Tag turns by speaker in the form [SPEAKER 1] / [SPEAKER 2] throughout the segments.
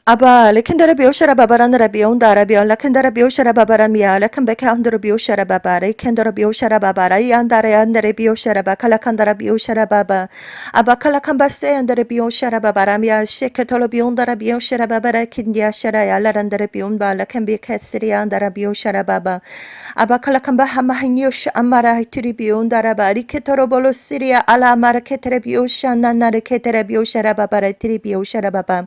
[SPEAKER 1] Aba lekendera bioshara babarandara biondara bio lekendera bioshara babaramia lekembeka andara bioshara babara lekendera bioshara babara yandara yandere bioshara bakalakandara bioshara baba aba kalakamba se andara bioshara babaramia sheketolo biondara bioshara babara kindia shara yalarandara bionba lekembi kesiri andara bioshara baba aba kalakamba hamahanyosh amara tiri biondara ba riketoro bolo siria ala amara ketere biosha nanare ketere bioshara babara tiri bioshara baba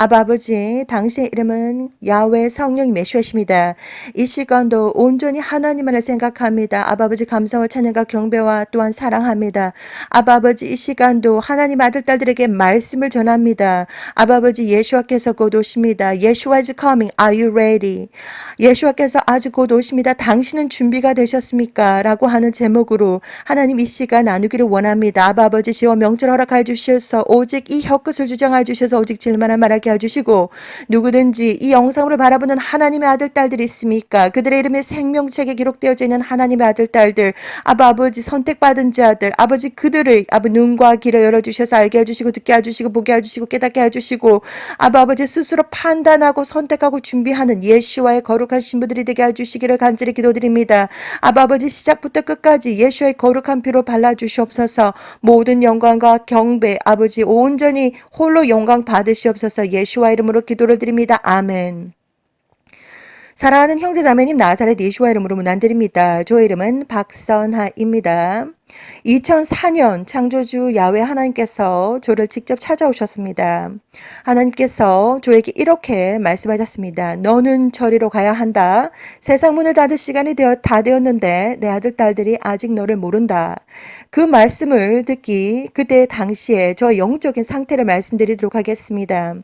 [SPEAKER 1] 아버지, 당신의 이름은 야훼 성령이 메시아십니다. 이 시간도 온전히 하나님만을 생각합니다. 아버지 감사와 찬양과 경배와 또한 사랑합니다. 아버지 이 시간도 하나님 아들 딸들에게 말씀을 전합니다. 아버지 예수와께서 곧 오십니다. 예수와 is coming. Are you ready? 예수와께서 아주 곧 오십니다. 당신은 준비가 되셨습니까? 라고 하는 제목으로 하나님 이 시간 나누기를 원합니다. 아버지 지와 명절 허락하여 주셔서 오직 이 혀끝을 주장하여 주셔서 오직 질만한 말하게 해주시고 누구든지 이 영상을 바라보는 하나님의 아들 딸들이 있습니까? 그들의 이름이 생명책에 기록되어져 있는 하나님의 아들 딸들 아버지 선택받은 자들 아버지 그들의 눈과 귀를 열어주셔서 알게 해주시고 듣게 해주시고 보게 해주시고 깨닫게 해주시고 아버지 스스로 판단하고 선택하고 준비하는 예수와의 거룩한 신부들이 되게 해주시기를 간절히 기도드립니다. 아버지 시작부터 끝까지 예수의 거룩한 피로 발라주시옵소서. 모든 영광과 경배 아버지 온전히 홀로 영광 받으시옵소서. 예수와 이름으로 기도를 드립니다. 아멘. 사랑하는 형제자매님 나사렛 예수와 이름으로 문안드립니다. 저의 이름은 박선하입니다. 2004년 창조주 야훼 하나님께서 저를 직접 찾아오셨습니다. 하나님께서 저에게 이렇게 말씀하셨습니다. 너는 저리로 가야 한다. 세상 문을 닫을 시간이 다 되었는데 내 아들 딸들이 아직 너를 모른다. 그 말씀을 듣기 그때 당시에 저 영적인 상태를 말씀드리도록 하겠습니다.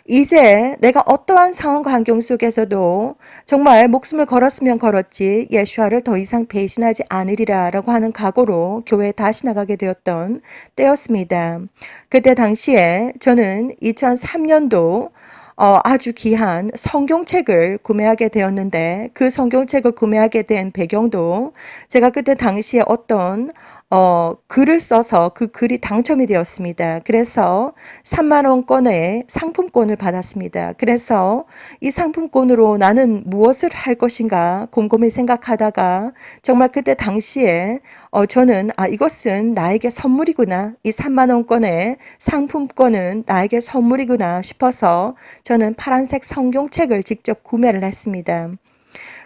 [SPEAKER 1] 이제 내가 어떠한 상황과 환경 속에서도 정말 목숨을 걸었으면 걸었지 예수와를 더 이상 배신하지 않으리라 라고 하는 각오로 교회에 다시 나가게 되었던 때였습니다. 그때 당시에 저는 2003년도 아주 귀한 성경책을 구매하게 되었는데 그 성경책을 구매하게 된 배경도 제가 그때 당시에 어떤 글을 써서 그 글이 당첨이 되었습니다. 그래서 3만 원권의 상품권을 받았습니다. 그래서 이 상품권으로 나는 무엇을 할 것인가 곰곰이 생각하다가 정말 그때 당시에 저는 이것은 나에게 선물이구나. 이 3만 원권의 상품권은 나에게 선물이구나 싶어서 저는 파란색 성경책을 직접 구매를 했습니다.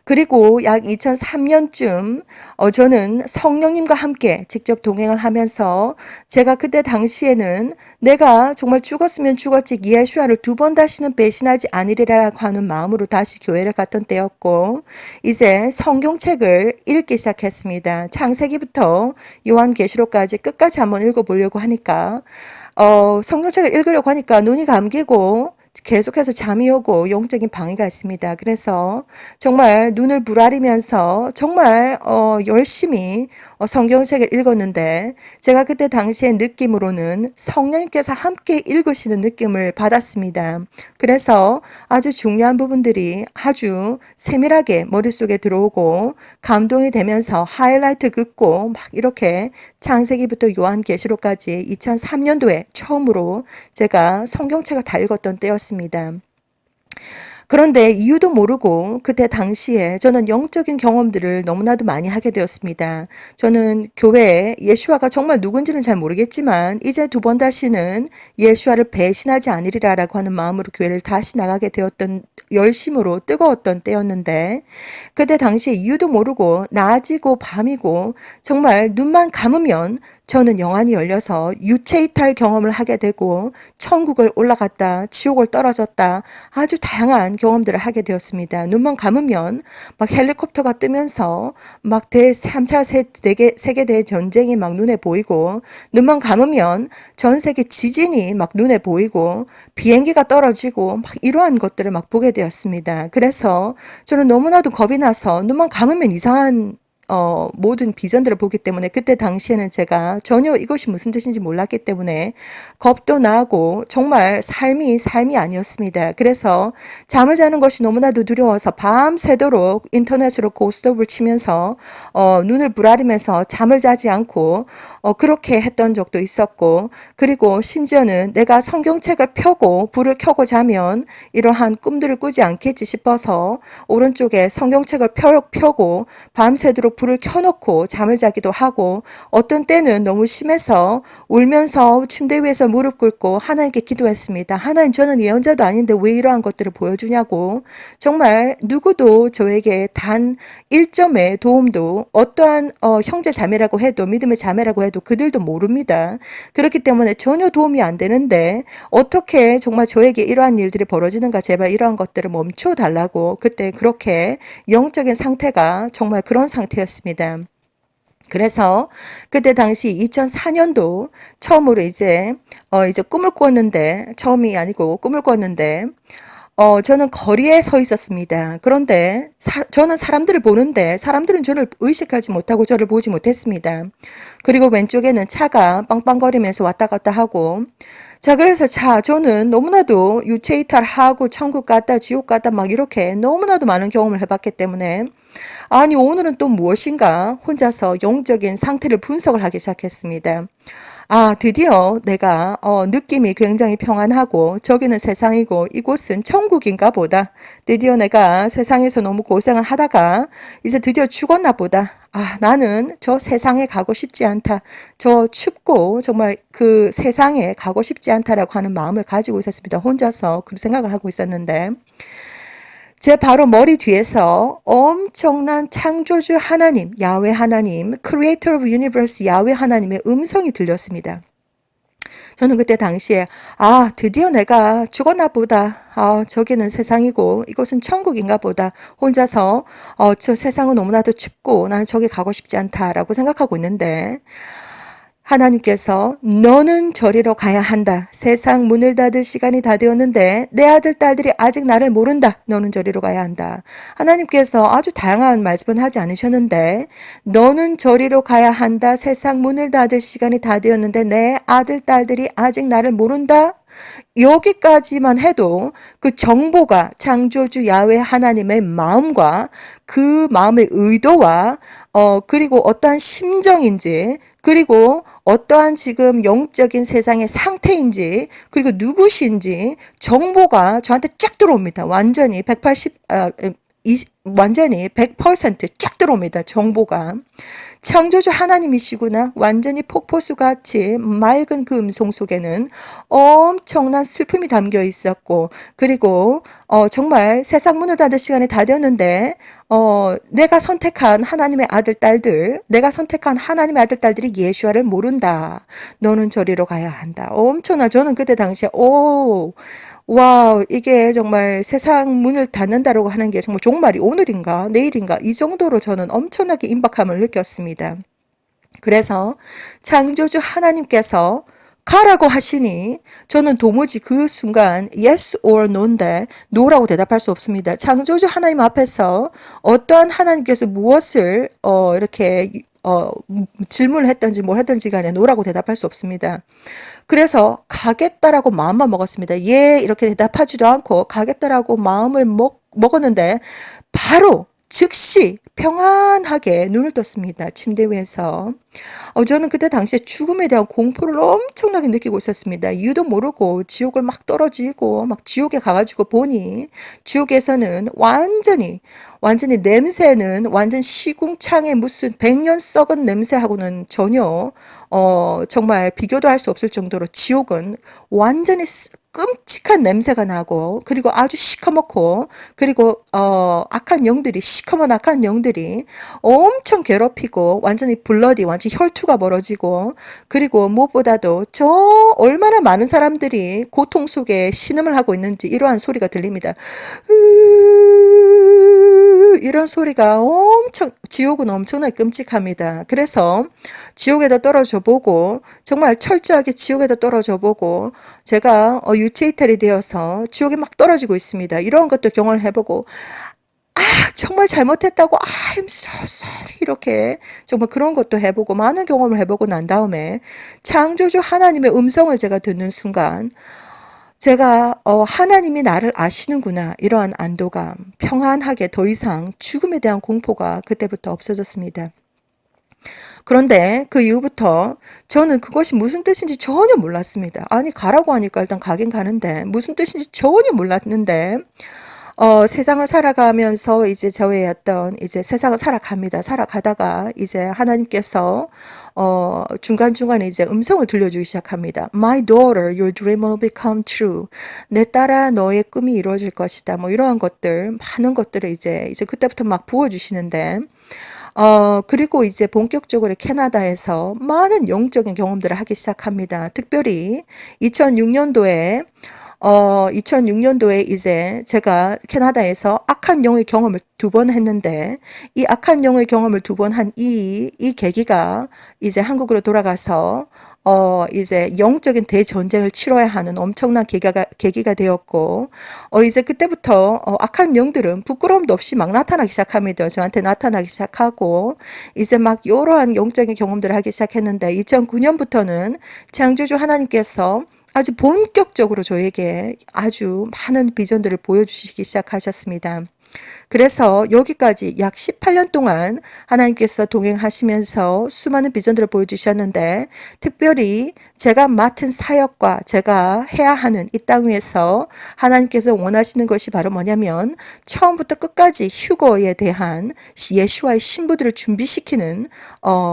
[SPEAKER 1] 그리고 약 2003년쯤 저는 성령님과 함께 직접 동행을 하면서 제가 그때 당시에는 내가 정말 죽었으면 죽었지 예수와를 두 번 다시는 배신하지 않으리라고 하는 마음으로 다시 교회를 갔던 때였고 이제 성경책을 읽기 시작했습니다. 창세기부터 요한계시록까지 끝까지 한번 읽어보려고 하니까 성경책을 읽으려고 하니까 눈이 감기고 계속해서 잠이 오고 영적인 방해가 있습니다. 그래서 정말 눈을 부라리면서 정말 열심히 성경책을 읽었는데 제가 그때 당시의 느낌으로는 성령님께서 함께 읽으시는 느낌을 받았습니다. 그래서 아주 중요한 부분들이 아주 세밀하게 머릿속에 들어오고 감동이 되면서 하이라이트 긋고 막 이렇게 창세기부터 요한계시록까지 2003년도에 처음으로 제가 성경책을 다 읽었던 때였습니다. 그런데 이유도 모르고 그때 당시에 저는 영적인 경험들을 너무나도 많이 하게 되었습니다. 저는 교회에 예수와가 정말 누군지는 잘 모르겠지만 이제 두 번 다시는 예수와를 배신하지 않으리라라고 하는 마음으로 교회를 다시 나가게 되었던 열심으로 뜨거웠던 때였는데 그때 당시에 이유도 모르고 낮이고 밤이고 정말 눈만 감으면 저는 영안이 열려서 유체이탈 경험을 하게 되고 천국을 올라갔다 지옥을 떨어졌다 아주 다양한 경험들을 하게 되었습니다. 눈만 감으면 막 헬리콥터가 뜨면서 막 3차 세계대의 전쟁이 막 눈에 보이고 눈만 감으면 전 세계 지진이 막 눈에 보이고 비행기가 떨어지고 막 이러한 것들을 막 보게 되었습니다. 그래서 저는 너무나도 겁이 나서 눈만 감으면 이상한 모든 비전들을 보기 때문에 그때 당시에는 제가 전혀 이것이 무슨 뜻인지 몰랐기 때문에 겁도 나고 정말 삶이 아니었습니다. 그래서 잠을 자는 것이 너무나도 두려워서 밤새도록 인터넷으로 고스톱을 치면서 눈을 부라리면서 잠을 자지 않고 그렇게 했던 적도 있었고, 그리고 심지어는 내가 성경책을 펴고 불을 켜고 자면 이러한 꿈들을 꾸지 않겠지 싶어서 오른쪽에 성경책을 펴고 밤새도록 불을 켜놓고 잠을 자기도 하고, 어떤 때는 너무 심해서 울면서 침대 위에서 무릎 꿇고 하나님께 기도했습니다. 하나님, 저는 예언자도 아닌데 왜 이러한 것들을 보여주냐고. 정말 누구도 저에게 단 1점의 도움도, 어떠한 형제 자매라고 해도, 믿음의 자매라고 해도 그들도 모릅니다. 그렇기 때문에 전혀 도움이 안 되는데 어떻게 정말 저에게 이러한 일들이 벌어지는가, 제발 이러한 것들을 멈춰 달라고. 그때 그렇게 영적인 상태가 정말 그런 상태였습니다. 그래서 그때 당시 2004년도 처음으로 이제 꿈을 꿨는데, 처음이 아니고 꿈을 꿨는데, 저는 거리에 서 있었습니다. 그런데 저는 사람들을 보는데 사람들은 저를 의식하지 못하고 저를 보지 못했습니다. 그리고 왼쪽에는 차가 빵빵거리면서 왔다 갔다 하고, 자, 그래서 저는 너무나도 유체 이탈하고 천국 갔다 지옥 갔다 막 이렇게 너무나도 많은 경험을 해봤기 때문에, 아니 오늘은 또 무엇인가 혼자서 영적인 상태를 분석을 하기 시작했습니다. 아, 드디어 내가 느낌이 굉장히 평안하고 저기는 세상이고 이곳은 천국인가 보다. 드디어 내가 세상에서 너무 고생을 하다가 이제 드디어 죽었나 보다. 아, 나는 저 세상에 가고 싶지 않다. 저 춥고 정말 그 세상에 가고 싶지 않다라고 하는 마음을 가지고 있었습니다. 혼자서 그런 생각을 하고 있었는데, 제 바로 머리 뒤에서 엄청난 창조주 하나님, 야훼 하나님, Creator of Universe 야훼 하나님의 음성이 들렸습니다. 저는 그때 당시에 드디어 내가 죽었나 보다. 저기는 세상이고 이곳은 천국인가 보다. 혼자서 저 세상은 너무나도 춥고 나는 저기 가고 싶지 않다라고 생각하고 있는데, 하나님께서 너는 저리로 가야 한다. 세상 문을 닫을 시간이 다 되었는데 내 아들 딸들이 아직 나를 모른다. 너는 저리로 가야 한다. 하나님께서 아주 다양한 말씀은 하지 않으셨는데, 너는 저리로 가야 한다. 세상 문을 닫을 시간이 다 되었는데 내 아들 딸들이 아직 나를 모른다. 여기까지만 해도 그 정보가 창조주 야훼 하나님의 마음과 그 마음의 의도와 그리고 어떠한 심정인지, 그리고 어떠한 지금 영적인 세상의 상태인지, 그리고 누구신지 정보가 저한테 쫙 들어옵니다. 완전히 100%쫙 들어옵니다. 정보가. 창조주 하나님이시구나. 완전히 폭포수같이 맑은 그 음성 속에는 엄청난 슬픔이 담겨 있었고, 그리고 정말 세상 문을 닫을 시간이 다 되었는데 내가 선택한 하나님의 아들 딸들, 내가 선택한 하나님의 아들 딸들이 예수와를 모른다. 너는 저리로 가야 한다. 엄청나. 저는 그때 당시에 와우, 이게 정말 세상 문을 닫는다라고 하는 게 정말 종말이 오늘인가 내일인가 이 정도로 저는 엄청나게 임박함을 느꼈습니다. 그래서 창조주 하나님께서 가라고 하시니 저는 도무지 그 순간 yes or no인데 no라고 대답할 수 없습니다. 창조주 하나님 앞에서 어떠한 하나님께서 무엇을 이렇게 질문을 했든지 뭘 했든지 간에 no라고 대답할 수 없습니다. 그래서 가겠다라고 마음만 먹었습니다. 예, 이렇게 대답하지도 않고 가겠다라고 마음을 먹었는데 바로 즉시 평안하게 눈을 떴습니다. 침대 위에서. 저는 그때 당시에 죽음에 대한 공포를 엄청나게 느끼고 있었습니다. 이유도 모르고 지옥을 막 떨어지고 막 지옥에 가가지고 보니 지옥에서는 완전히 냄새는 완전 시궁창에 무슨 100년 썩은 냄새하고는 전혀 정말 비교도 할 수 없을 정도로 지옥은 완전히 끔찍한 냄새가 나고, 그리고 아주 시커멓고, 그리고 악한 영들이, 시커먼 악한 영들이 엄청 괴롭히고 완전히 블러디, 완전 혈투가 벌어지고, 그리고 무엇보다도 저 얼마나 많은 사람들이 고통 속에 신음을 하고 있는지 이러한 소리가 들립니다. 이런 소리가 지옥은 엄청나게 끔찍합니다. 그래서 지옥에도 떨어져 보고, 정말 철저하게 지옥에도 떨어져 보고, 제가 유체 이탈이 되어서 지옥에 막 떨어지고 있습니다. 이런 것도 경험을 해보고, 정말 잘못했다고 I'm so sorry 이렇게 정말 그런 것도 해보고 많은 경험을 해보고 난 다음에 창조주 하나님의 음성을 제가 듣는 순간 제가 하나님이 나를 아시는구나 이러한 안도감, 평안하게 더 이상 죽음에 대한 공포가 그때부터 없어졌습니다. 그런데 그 이후부터 저는 그것이 무슨 뜻인지 전혀 몰랐습니다. 아니 가라고 하니까 일단 가긴 가는데 무슨 뜻인지 전혀 몰랐는데 세상을 살아가면서 이제 저의 어떤 이제 세상을 살아갑니다. 살아가다가 이제 하나님께서 중간중간에 이제 음성을 들려주기 시작합니다. My daughter, your dream will become true. 내 딸아, 너의 꿈이 이루어질 것이다. 뭐 이러한 것들, 많은 것들을 이제 그때부터 막 부어주시는데, 그리고 이제 본격적으로 캐나다에서 많은 영적인 경험들을 하기 시작합니다. 특별히 2006년도에 이제 제가 캐나다에서 악한 영의 경험을 2번 했는데, 이 악한 영의 경험을 2번 한 이 계기가 이제 한국으로 돌아가서, 이제 영적인 대전쟁을 치러야 하는 엄청난 계기가 되었고, 이제 그때부터, 악한 영들은 부끄러움도 없이 막 나타나기 시작합니다. 저한테 나타나기 시작하고, 이제 막 이러한 영적인 경험들을 하기 시작했는데, 2009년부터는 창조주 하나님께서 아주 본격적으로 저에게 아주 많은 비전들을 보여주시기 시작하셨습니다. 그래서 여기까지 약 18년 동안 하나님께서 동행하시면서 수많은 비전들을 보여주셨는데, 특별히 제가 맡은 사역과 제가 해야 하는 이 땅 위에서 하나님께서 원하시는 것이 바로 뭐냐면, 처음부터 끝까지 휴거에 대한 예수와의 신부들을 준비시키는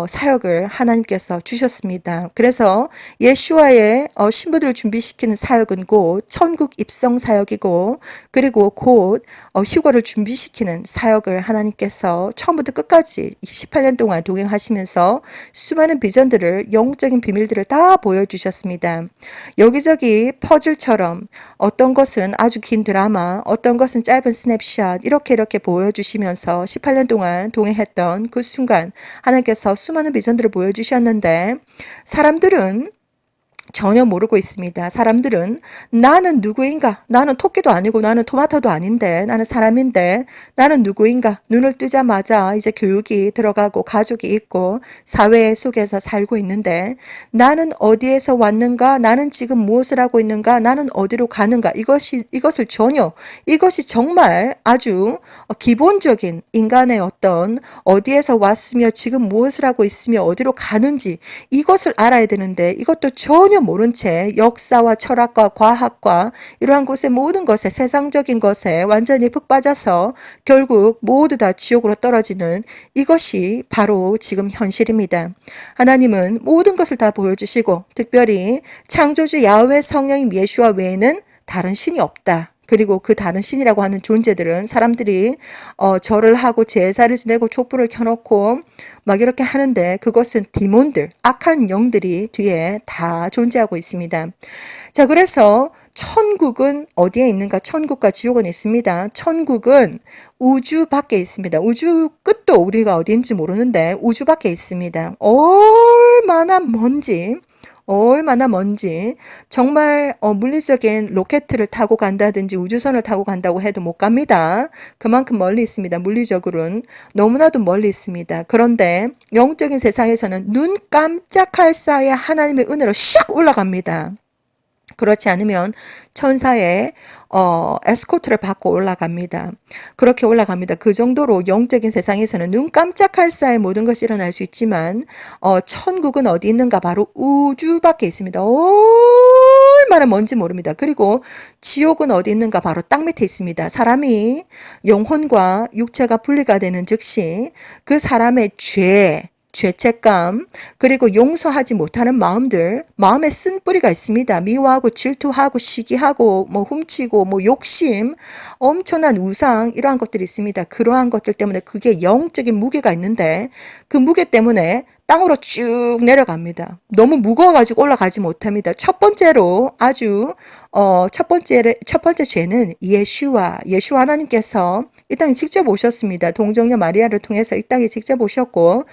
[SPEAKER 1] 사역을 하나님께서 주셨습니다. 그래서 예수와의 신부들을 준비시키는 사역은 곧 천국 입성 사역이고, 그리고 곧 휴거를 준비시키는 사역을 하나님께서 처음부터 끝까지 18년 동안 동행하시면서 수많은 비전들을, 영적인 비밀들을 다 보여주셨습니다. 여기저기 퍼즐처럼 어떤 것은 아주 긴 드라마, 어떤 것은 짧은 스냅샷 이렇게 보여주시면서 18년 동안 동행했던 그 순간 하나님께서 수많은 비전들을 보여주셨는데, 사람들은 전혀 모르고 있습니다. 사람들은 나는 누구인가? 나는 토끼도 아니고 나는 토마토도 아닌데 나는 사람인데 나는 누구인가? 눈을 뜨자마자 이제 교육이 들어가고 가족이 있고 사회 속에서 살고 있는데 나는 어디에서 왔는가? 나는 지금 무엇을 하고 있는가? 나는 어디로 가는가? 이것이 정말 아주 기본적인 인간의 어떤 어디에서 왔으며 지금 무엇을 하고 있으며 어디로 가는지 이것을 알아야 되는데 이것도 전혀 모른 채 역사와 철학과 과학과 이러한 곳의 모든 것에 세상적인 것에 완전히 푹 빠져서 결국 모두 다 지옥으로 떨어지는 이것이 바로 지금 현실입니다. 하나님은 모든 것을 다 보여주시고 특별히 창조주 야훼 성령인 예수와 외에는 다른 신이 없다. 그리고 그 다른 신이라고 하는 존재들은 사람들이 절을 하고 제사를 지내고 촛불을 켜놓고 막 이렇게 하는데 그것은 디몬들, 악한 영들이 뒤에 다 존재하고 있습니다. 자, 그래서 천국은 어디에 있는가? 천국과 지옥은 있습니다. 천국은 우주 밖에 있습니다. 우주 끝도 우리가 어디인지 모르는데 우주 밖에 있습니다. 얼마나 먼지 정말 물리적인 로켓을 타고 간다든지 우주선을 타고 간다고 해도 못 갑니다. 그만큼 멀리 있습니다. 물리적으로는 너무나도 멀리 있습니다. 그런데 영적인 세상에서는 눈 깜짝할 사이에 하나님의 은혜로 샥 올라갑니다. 그렇지 않으면 천사의 에스코트를 받고 올라갑니다. 그렇게 올라갑니다. 그 정도로 영적인 세상에서는 눈 깜짝할 사이 모든 것이 일어날 수 있지만 천국은 어디 있는가? 바로 우주 밖에 있습니다. 얼마나 먼지 모릅니다. 그리고 지옥은 어디 있는가? 바로 땅 밑에 있습니다. 사람이 영혼과 육체가 분리가 되는 즉시 그 사람의 죄책감, 그리고 용서하지 못하는 마음들, 마음에 쓴 뿌리가 있습니다. 미워하고 질투하고 시기하고 뭐 훔치고 뭐 욕심, 엄청난 우상 이러한 것들이 있습니다. 그러한 것들 때문에 그게 영적인 무게가 있는데 그 무게 때문에 땅으로 쭉 내려갑니다. 너무 무거워가지고 올라가지 못합니다. 첫 번째로 첫 번째 죄는 예수 하나님께서 이 땅에 직접 오셨습니다. 동정녀 마리아를 통해서 이 땅에 직접 오셨고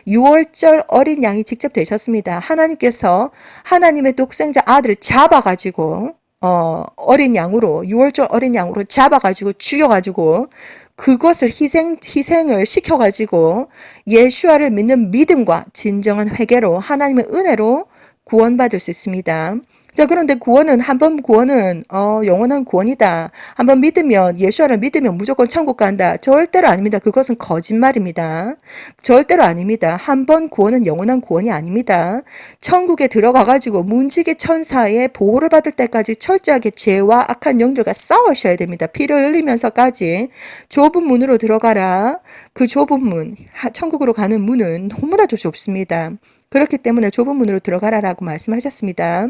[SPEAKER 1] 6월절 어린 양이 직접 되셨습니다. 하나님께서 하나님의 독생자 아들을 잡아가지고 어린 양으로, 6월절 어린 양으로 잡아가지고 죽여가지고 그것을 희생을 시켜가지고 예수와를 믿는 믿음과 진정한 회개로 하나님의 은혜로 구원받을 수 있습니다. 자, 그런데 구원은 영원한 구원이다. 한번 믿으면, 예수와를 믿으면 무조건 천국 간다. 절대로 아닙니다. 그것은 거짓말입니다. 절대로 아닙니다. 한번 구원은 영원한 구원이 아닙니다. 천국에 들어가가지고 문지기 천사의 보호를 받을 때까지 철저하게 죄와 악한 영들과 싸우셔야 됩니다. 피를 흘리면서까지 좁은 문으로 들어가라. 그 좁은 문, 천국으로 가는 문은 너무나도 좁습니다. 그렇기 때문에 좁은 문으로 들어가라라고 말씀하셨습니다.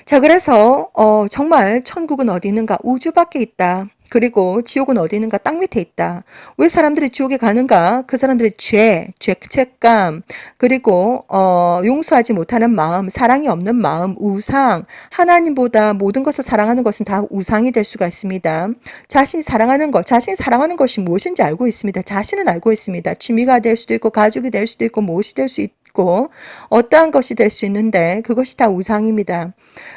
[SPEAKER 1] 자, 그래서 정말 천국은 어디 있는가? 우주 밖에 있다. 그리고 지옥은 어디 있는가? 땅 밑에 있다. 왜 사람들이 지옥에 가는가? 그 사람들의 죄책감, 그리고 용서하지 못하는 마음, 사랑이 없는 마음, 우상, 하나님보다 모든 것을 사랑하는 것은 다 우상이 될 수가 있습니다. 자신이 사랑하는 것이 무엇인지 알고 있습니다. 자신은 알고 있습니다. 취미가 될 수도 있고, 가족이 될 수도 있고, 무엇이 될 수 있고, 어떠한 것이 될 수 있는데 그것이 다 우상입니다.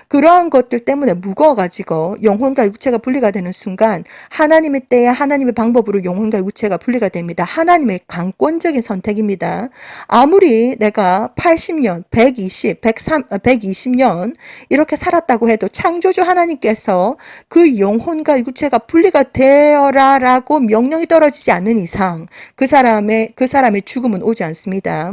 [SPEAKER 1] 그러한 것들 때문에 무거워가지고 영혼과 육체가 분리가 되는 순간 하나님의 때에 하나님의 방법으로 영혼과 육체가 분리가 됩니다. 하나님의 강권적인 선택입니다. 아무리 내가 80년, 120년 이렇게 살았다고 해도 창조주 하나님께서 그 영혼과 육체가 분리가 되어라라고 명령이 떨어지지 않는 이상 그 사람의 죽음은 오지 않습니다.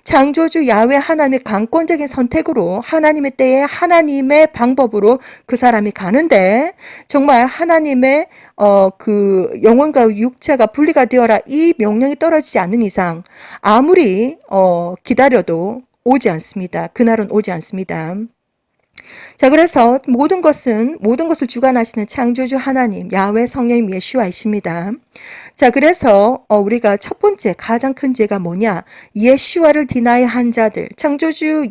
[SPEAKER 1] 창조주 야훼 하나님의 강권적인 선택으로 하나님의 때에 하나님의 방법으로 그 사람이 가는데 정말 하나님의 그 영혼과 육체가 분리가 되어라 이 명령이 떨어지지 않는 이상 아무리 기다려도 오지 않습니다. 그날은 오지 않습니다. 자, 그래서 모든 것을 주관하시는 창조주 하나님, 야훼 성령님 예슈아이십니다. 자, 그래서 우리가 첫 번째 가장 큰 죄가 뭐냐? 예슈아를 디나이한 자들. 창조주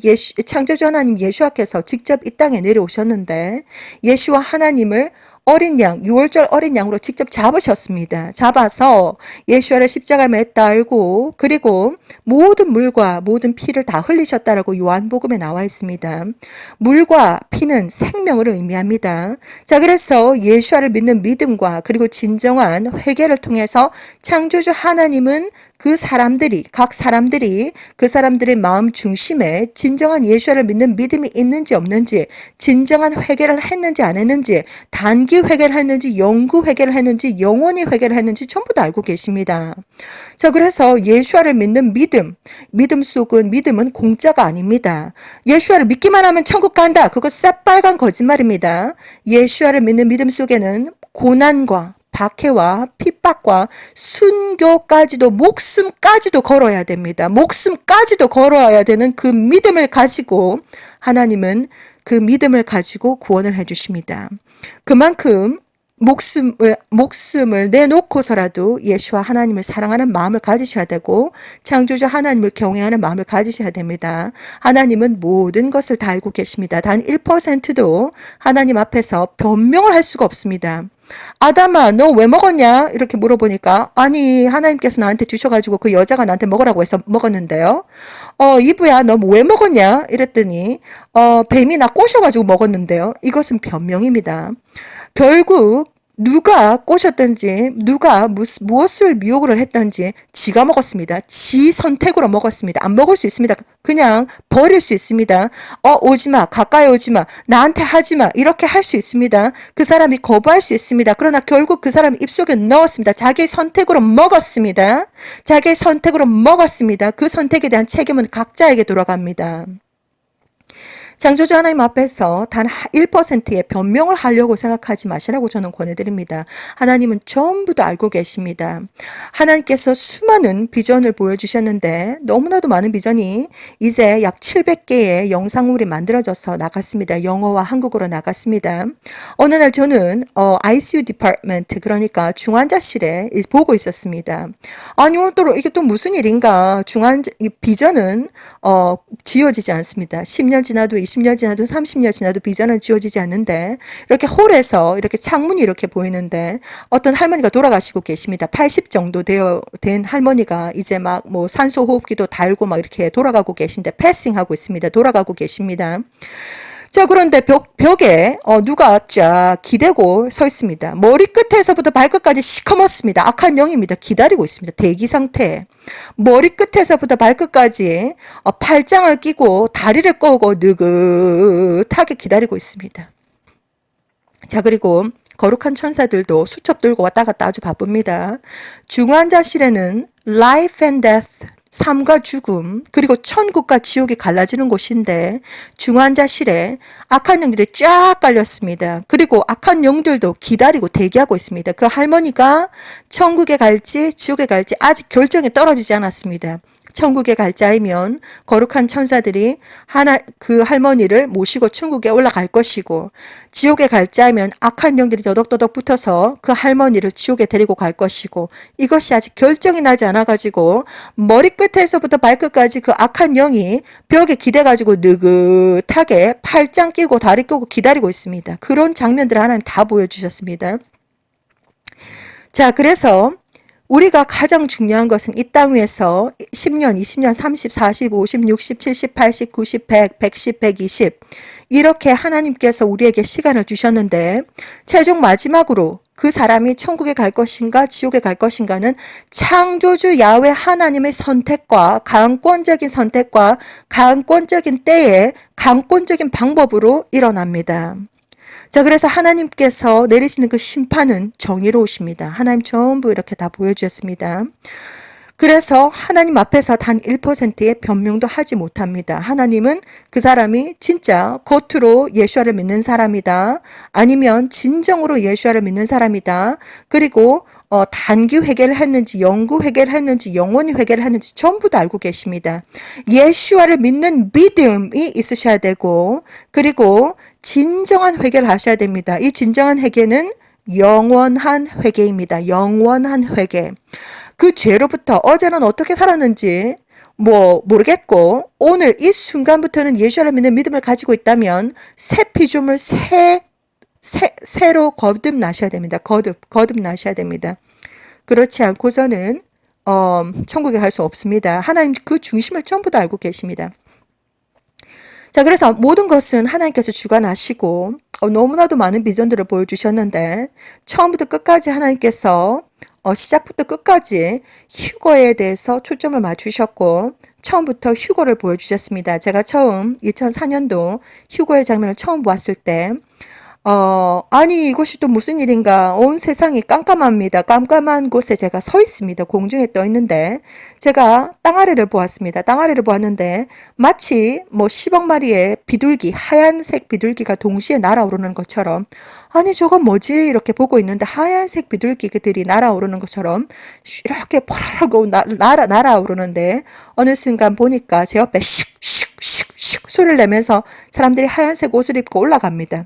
[SPEAKER 1] 하나님 예슈아께서 직접 이 땅에 내려오셨는데 예슈아 하나님을 어린 양, 6월절 어린 양으로 직접 잡으셨습니다. 잡아서 예수와를 십자가에 매달고 그리고 모든 물과 모든 피를 다 흘리셨다라고 요한복음에 나와 있습니다. 물과 피는 생명을 의미합니다. 자, 그래서 예수와를 믿는 믿음과 그리고 진정한 회개를 통해서 창조주 하나님은 각 사람들이 그 사람들의 마음 중심에 진정한 예수를 믿는 믿음이 있는지 없는지, 진정한 회개를 했는지 안 했는지, 단기 회개를 했는지, 영구 회개를 했는지, 영원히 회개를 했는지 전부 다 알고 계십니다. 자, 그래서 예수를 믿는 믿음은 공짜가 아닙니다. 예수를 믿기만 하면 천국 간다. 그거 새빨간 거짓말입니다. 예수를 믿는 믿음 속에는 고난과 박해와 핍박과 순교까지도 목숨까지도 걸어야 됩니다. 목숨까지도 걸어야 되는 그 믿음을 가지고 하나님은 그 믿음을 가지고 구원을 해주십니다. 그만큼 목숨을 내놓고서라도 예수와 하나님을 사랑하는 마음을 가지셔야 되고 창조주 하나님을 경외하는 마음을 가지셔야 됩니다. 하나님은 모든 것을 다 알고 계십니다. 단 1%도 하나님 앞에서 변명을 할 수가 없습니다. 아담아, 너 왜 먹었냐? 이렇게 물어보니까 아니 하나님께서 나한테 주셔가지고 그 여자가 나한테 먹으라고 해서 먹었는데요. 이브야 너 왜 먹었냐? 이랬더니 뱀이 나 꼬셔가지고 먹었는데요. 이것은 변명입니다. 결국 누가 꼬셨든지 누가 무엇을 미혹을 했든지 지가 먹었습니다. 지 선택으로 먹었습니다. 안 먹을 수 있습니다. 그냥 버릴 수 있습니다. 오지마, 가까이 오지마, 나한테 하지마 이렇게 할 수 있습니다. 그 사람이 거부할 수 있습니다. 그러나 결국 그 사람이 입속에 넣었습니다. 자기의 선택으로 먹었습니다. 자기의 선택으로 먹었습니다. 그 선택에 대한 책임은 각자에게 돌아갑니다. 창조주 하나님 앞에서 단 1%의 변명을 하려고 생각하지 마시라고 저는 권해드립니다. 하나님은 전부 다 알고 계십니다. 하나님께서 수많은 비전을 보여주셨는데 너무나도 많은 비전이 이제 약 700개의 영상물이 만들어져서 나갔습니다. 영어와 한국어로 나갔습니다. 어느 날 저는 ICU 디파트먼트 그러니까 중환자실에 보고 있었습니다. 아니 오늘 또 이게 또 무슨 일인가. 비전은 지워지지 않습니다. 10년 지나도 20년 지나도 30년 지나도 비전은 지워지지 않는데 이렇게 홀에서 이렇게 창문이 이렇게 보이는데 어떤 할머니가 돌아가시고 계십니다. 80 정도 된 할머니가 이제 막 뭐 산소 호흡기도 달고 막 이렇게 돌아가고 계신데 패싱하고 있습니다. 돌아가고 계십니다. 자, 그런데 벽에 누가 쫙 기대고 서 있습니다. 머리 끝에서부터 발끝까지 시커멓습니다. 악한 영입니다. 기다리고 있습니다. 대기 상태. 머리 끝에서부터 발끝까지 팔짱을 끼고 다리를 꼬고 느긋하게 기다리고 있습니다. 자, 그리고 거룩한 천사들도 수첩 들고 왔다 갔다 아주 바쁩니다. 중환자실에는 life and death, 삶과 죽음, 그리고 천국과 지옥이 갈라지는 곳인데 중환자실에 악한 영들이 쫙 깔렸습니다. 그리고 악한 영들도 기다리고 대기하고 있습니다. 그 할머니가 천국에 갈지 지옥에 갈지 아직 결정이 떨어지지 않았습니다. 천국에 갈 자이면 거룩한 천사들이 그 할머니를 모시고 천국에 올라갈 것이고, 지옥에 갈 자이면 악한 영들이 더덕더덕 붙어서 그 할머니를 지옥에 데리고 갈 것이고, 이것이 아직 결정이 나지 않아 가지고 머리끝에서부터 발끝까지 그 악한 영이 벽에 기대 가지고 느긋하게 팔짱 끼고 다리 끼고 기다리고 있습니다. 그런 장면들을 하나님 다 보여주셨습니다. 자, 그래서 우리가 가장 중요한 것은 이 땅 위에서 10년, 20년, 30, 40, 50, 60, 70, 80, 90, 100, 110, 120 이렇게 하나님께서 우리에게 시간을 주셨는데 최종 마지막으로 그 사람이 천국에 갈 것인가 지옥에 갈 것인가는 창조주 야훼 하나님의 선택과 강권적인 선택과 강권적인 때에 강권적인 방법으로 일어납니다. 자, 그래서 하나님께서 내리시는 그 심판은 정의로우십니다. 하나님 전부 이렇게 다 보여주셨습니다. 그래서 하나님 앞에서 단 1%의 변명도 하지 못합니다. 하나님은 그 사람이 진짜 겉으로 예수아를 믿는 사람이다. 아니면 진정으로 예수아를 믿는 사람이다. 그리고 단기 회개를 했는지 영구 회개를 했는지 영원히 회개를 했는지 전부 다 알고 계십니다. 예수아를 믿는 믿음이 있으셔야 되고 그리고 진정한 회개를 하셔야 됩니다. 이 진정한 회개는 영원한 회개입니다. 영원한 회개. 그 죄로부터 어제는 어떻게 살았는지 모르겠고 오늘 이 순간부터는 예수를 믿는 믿음을 가지고 있다면 새 피조물 새로 거듭나셔야 됩니다. 거듭나셔야 됩니다. 그렇지 않고서는 천국에 갈 수 없습니다. 하나님 그 중심을 전부 다 알고 계십니다. 자, 그래서 모든 것은 하나님께서 주관하시고 너무나도 많은 비전들을 보여주셨는데 처음부터 끝까지 하나님께서 시작부터 끝까지 휴거에 대해서 초점을 맞추셨고 처음부터 휴거를 보여주셨습니다. 제가 처음 2004년도 휴거의 장면을 처음 보았을 때 아니 이것이 또 무슨 일인가. 온 세상이 깜깜합니다. 깜깜한 곳에 제가 서 있습니다. 공중에 떠 있는데 제가 땅 아래를 보았습니다. 땅 아래를 보았는데 마치 10억 마리의 비둘기, 하얀색 비둘기가 동시에 날아오르는 것처럼 아니 저건 뭐지? 이렇게 보고 있는데 하얀색 비둘기들이 날아오르는 것처럼 이렇게 포라라고 날아오르는데 어느 순간 보니까 제 옆에 슉슉슉슉 소리를 내면서 사람들이 하얀색 옷을 입고 올라갑니다.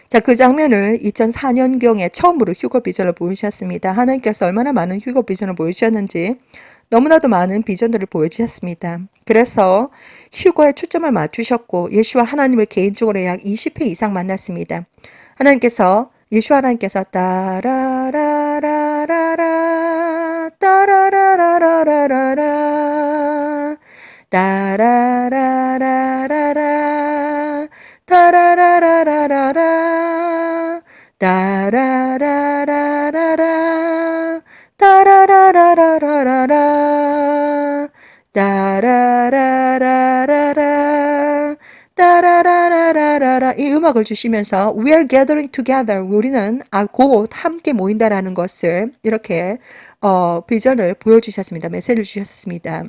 [SPEAKER 1] 자, 그 장면을 2004년경에 처음으로 휴거 비전을 보여주셨습니다. 하나님께서 얼마나 많은 휴거 비전을 보여주셨는지 너무나도 많은 비전들을 보여주셨습니다. 그래서 휴거에 초점을 맞추셨고 예수와 하나님을 개인적으로 약 20회 이상 만났습니다. 예수 하나님께서 따라라라라라 따라라라라라라 따라라라라라 따라라라라라라 따라라라라라 따라라라라라라 따라라라라라 따라라라라라 이 음악을 주시면서 We are gathering together 우리는 곧 함께 모인다라는 것을 이렇게 비전을 보여주셨습니다. 메시지를 주셨습니다.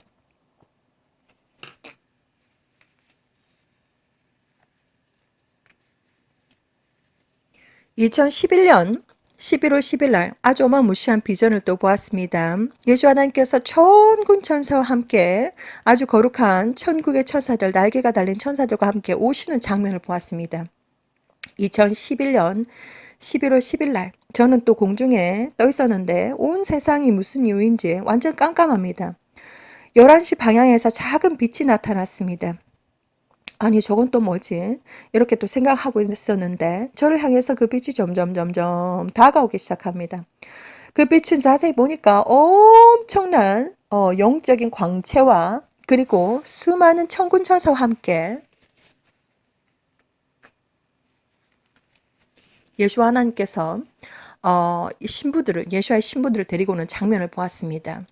[SPEAKER 1] 2011년 11월 10일 날 아주 어마무시한 비전을 또 보았습니다. 예수 하나님께서 천군 천사와 함께 아주 거룩한 천국의 천사들, 날개가 달린 천사들과 함께 오시는 장면을 보았습니다. 2011년 11월 10일 날 저는 또 공중에 떠 있었는데 온 세상이 무슨 이유인지 완전 깜깜합니다. 11시 방향에서 작은 빛이 나타났습니다. 아니 저건 또 뭐지? 이렇게 또 생각하고 있었는데 저를 향해서 그 빛이 점점 다가오기 시작합니다. 그 빛은 자세히 보니까 엄청난 영적인 광채와 그리고 수많은 천군 천사와 함께 예수와 하나님께서 이 신부들을 예수와의 신부들을 데리고 오는 장면을 보았습니다.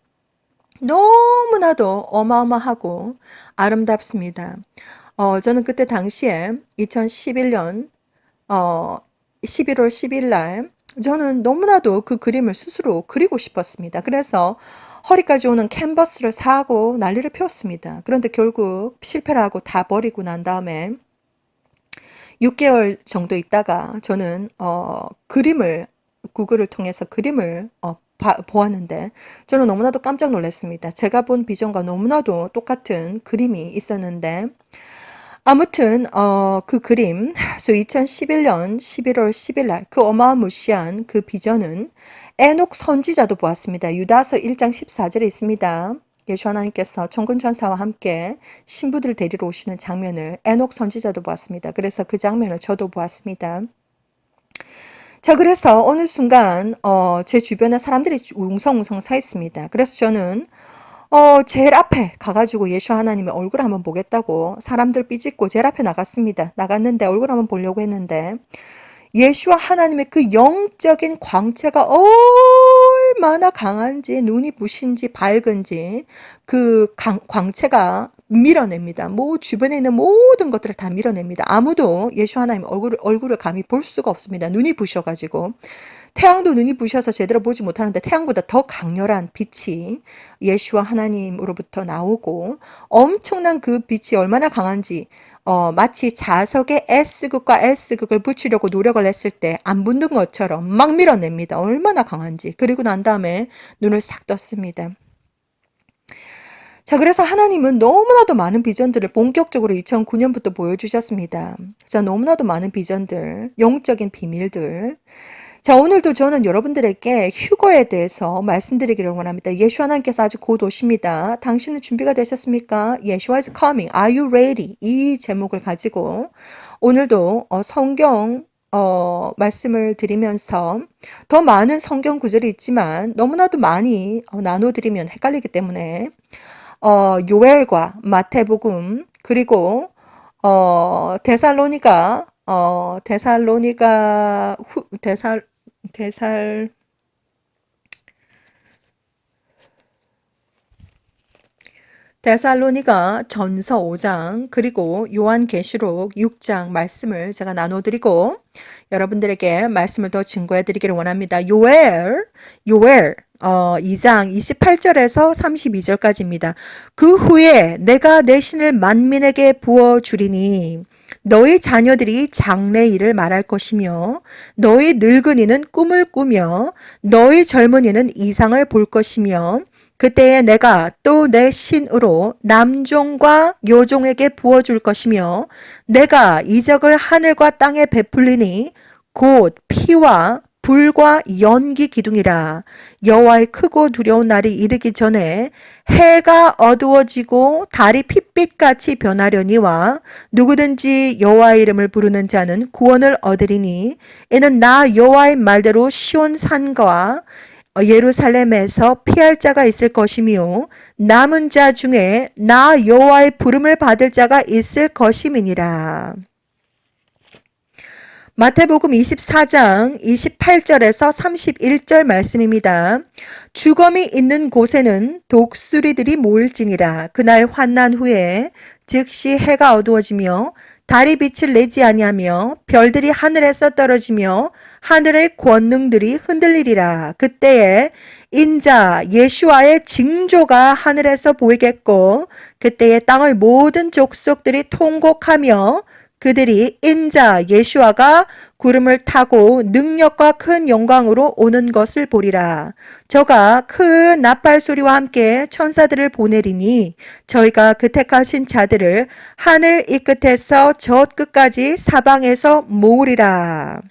[SPEAKER 1] 너무나도 어마어마하고 아름답습니다. 저는 그때 당시에 2011년 11월 10일 날 저는 너무나도 그 그림을 스스로 그리고 싶었습니다. 그래서 허리까지 오는 캔버스를 사고 난리를 피웠습니다. 그런데 결국 실패를 하고 다 버리고 난 다음에 6개월 정도 있다가 저는 그림을 구글을 통해서 그림을 보았는데 저는 너무나도 깜짝 놀랐습니다. 제가 본 비전과 너무나도 똑같은 그림이 있었는데 아무튼 그 그림, 그래서 2011년 11월 10일 날 그 어마무시한 그 비전은 에녹 선지자도 보았습니다. 유다서 1장 14절에 있습니다. 예수 하나님께서 천군 천사와 함께 신부들을 데리러 오시는 장면을 에녹 선지자도 보았습니다. 그래서 그 장면을 저도 보았습니다. 자, 그래서 어느 순간 제 주변에 사람들이 웅성웅성 서 있습니다. 그래서 저는 제일 앞에 가가지고 예수 하나님의 얼굴 한번 보겠다고 사람들 삐짓고 제일 앞에 나갔습니다. 나갔는데 얼굴 한번 보려고 했는데 예수와 하나님의 그 영적인 광채가 얼마나 강한지, 눈이 부신지 밝은지 그 광채가 밀어냅니다. 주변에 있는 모든 것들을 다 밀어냅니다. 아무도 예수 하나님의 얼굴을 감히 볼 수가 없습니다. 눈이 부셔가지고. 태양도 눈이 부셔서 제대로 보지 못하는데 태양보다 더 강렬한 빛이 예수와 하나님으로부터 나오고 엄청난 그 빛이 얼마나 강한지 마치 자석에 S극과 S극을 붙이려고 노력을 했을 때 안 붙는 것처럼 막 밀어냅니다. 얼마나 강한지. 그리고 난 다음에 눈을 싹 떴습니다. 자, 그래서 하나님은 너무나도 많은 비전들을 본격적으로 2009년부터 보여주셨습니다. 자, 너무나도 많은 비전들, 영적인 비밀들. 자, 오늘도 저는 여러분들에게 휴거에 대해서 말씀드리기를 원합니다. 예수 하나님께서 아직 곧 오십니다. 당신은 준비가 되셨습니까? Yeshua is coming. Are you ready? 이 제목을 가지고 오늘도 성경 말씀을 드리면서 더 많은 성경 구절이 있지만 너무나도 많이 나눠드리면 헷갈리기 때문에 요엘과 마태복음 그리고 데살로니가 데살로니가 전서 5장 그리고 요한계시록 6장 말씀을 제가 나눠드리고 여러분들에게 말씀을 더 증거해 드리기를 원합니다. 요엘 2장 28절에서 32절까지입니다. 그 후에 내가 내 신을 만민에게 부어주리니 너희 자녀들이 장래일을 말할 것이며 너희 늙은이는 꿈을 꾸며 너희 젊은이는 이상을 볼 것이며 그때에 내가 또 내 신으로 남종과 여종에게 부어줄 것이며 내가 이적을 하늘과 땅에 베풀리니 곧 피와 불과 연기 기둥이라. 여호와의 크고 두려운 날이 이르기 전에 해가 어두워지고 달이 핏빛같이 변하려니와 누구든지 여호와의 이름을 부르는 자는 구원을 얻으리니 이는 나 여호와의 말대로 시온 산과 예루살렘에서 피할 자가 있을 것이며 남은 자 중에 나 여호와의 부름을 받을 자가 있을 것임이니라. 마태복음 24장 28절에서 31절 말씀입니다. 주검이 있는 곳에는 독수리들이 모일지니라. 그날 환난 후에 즉시 해가 어두워지며 달이 빛을 내지 아니하며 별들이 하늘에서 떨어지며 하늘의 권능들이 흔들리리라. 그때에 인자 예수와의 징조가 하늘에서 보이겠고 그때에 땅의 모든 족속들이 통곡하며 그들이 인자 예수와가 구름을 타고 능력과 큰 영광으로 오는 것을 보리라. 저가 큰 나팔 소리와 함께 천사들을 보내리니 저희가 그 택하신 자들을 하늘 이 끝에서 저 끝까지 사방에서 모으리라.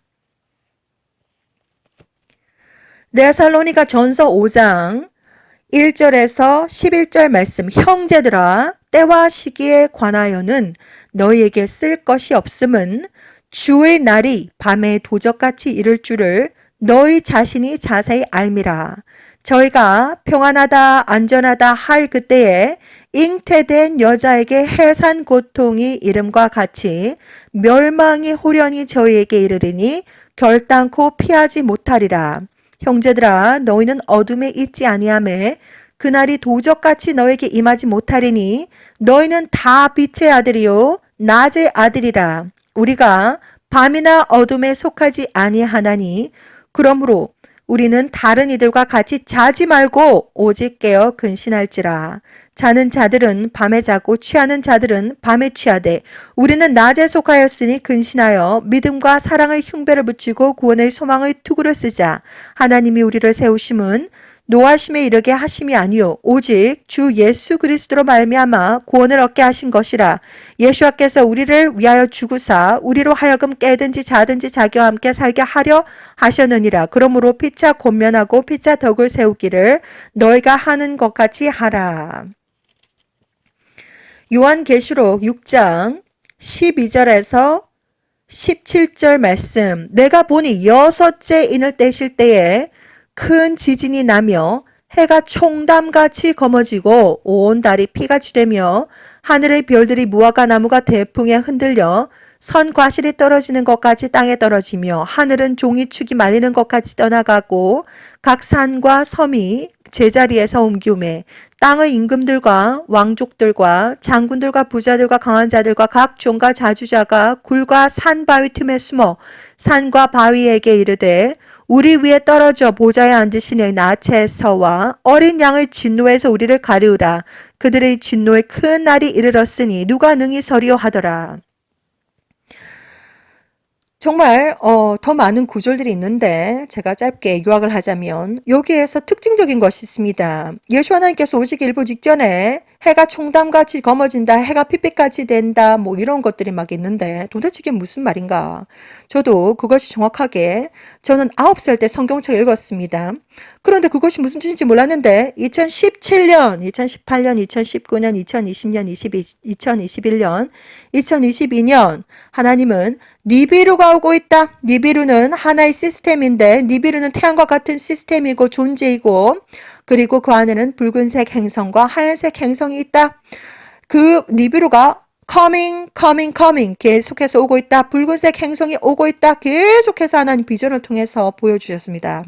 [SPEAKER 1] 데살로니가 전서 5장 1절에서 11절 말씀. 형제들아, 때와 시기에 관하여는 너희에게 쓸 것이 없음은 주의 날이 밤에 도적같이 이를 줄을 너희 자신이 자세히 알미라. 저희가 평안하다 안전하다 할 그때에 잉태된 여자에게 해산 고통이 이름과 같이 멸망이 호련히 저희에게 이르리니 결단코 피하지 못하리라. 형제들아 너희는 어둠에 있지 아니하매 그날이 도적같이 너에게 임하지 못하리니 너희는 다 빛의 아들이요 낮의 아들이라. 우리가 밤이나 어둠에 속하지 아니하나니 그러므로 우리는 다른 이들과 같이 자지 말고 오직 깨어 근신할지라. 자는 자들은 밤에 자고 취하는 자들은 밤에 취하되 우리는 낮에 속하였으니 근신하여 믿음과 사랑의 흉배를 붙이고 구원의 소망의 투구를 쓰자. 하나님이 우리를 세우심은 노하심에 이르게 하심이 아니요 오직 주 예수 그리스도로 말미암아 구원을 얻게 하신 것이라. 예수께서 우리를 위하여 죽으사 우리로 하여금 깨든지 자든지 자기와 함께 살게 하려 하셨느니라. 그러므로 피차 권면하고 피차 덕을 세우기를 너희가 하는 것 같이 하라. 요한계시록 6장 12절에서 17절 말씀. 내가 보니 여섯째 인을 떼실 때에 큰 지진이 나며 해가 총담같이 검어지고 온 달이 피같이 되며 하늘의 별들이 무화과 나무가 대풍에 흔들려 선 과실이 떨어지는 것같이 땅에 떨어지며 하늘은 종이축이 말리는 것같이 떠나가고 각 산과 섬이 제자리에서 옮기우매 땅의 임금들과 왕족들과 장군들과 부자들과 강한 자들과 각 종과 자주자가 굴과 산 바위 틈에 숨어 산과 바위에게 이르되 우리 위에 떨어져 보좌에 앉으신 이의 나체에서와 어린 양의 진노에서 우리를 가리우라. 그들의 진노의 큰 날이 이르렀으니 누가 능히 서리요 하더라. 정말 더 많은 구절들이 있는데 제가 짧게 요약을 하자면 여기에서 특징적인 것이 있습니다. 예수 하나님께서 오시기 일부 직전에 해가 총담같이 검어진다, 해가 핏빛같이 된다, 뭐 이런 것들이 막 있는데 도대체 이게 무슨 말인가? 저도 그것이 정확하게 저는 9살 때 성경책을 읽었습니다. 그런데 그것이 무슨 뜻인지 몰랐는데 2017년, 2018년, 2019년, 2020년, 2021년, 2022년 하나님은 니비루가 오고 있다. 니비루는 하나의 시스템인데 니비루는 태양과 같은 시스템이고 존재이고 그리고 그 안에는 붉은색 행성과 하얀색 행성이 있다. 그 니비루가 coming 계속해서 오고 있다. 붉은색 행성이 오고 있다. 계속해서 하나님 비전을 통해서 보여주셨습니다.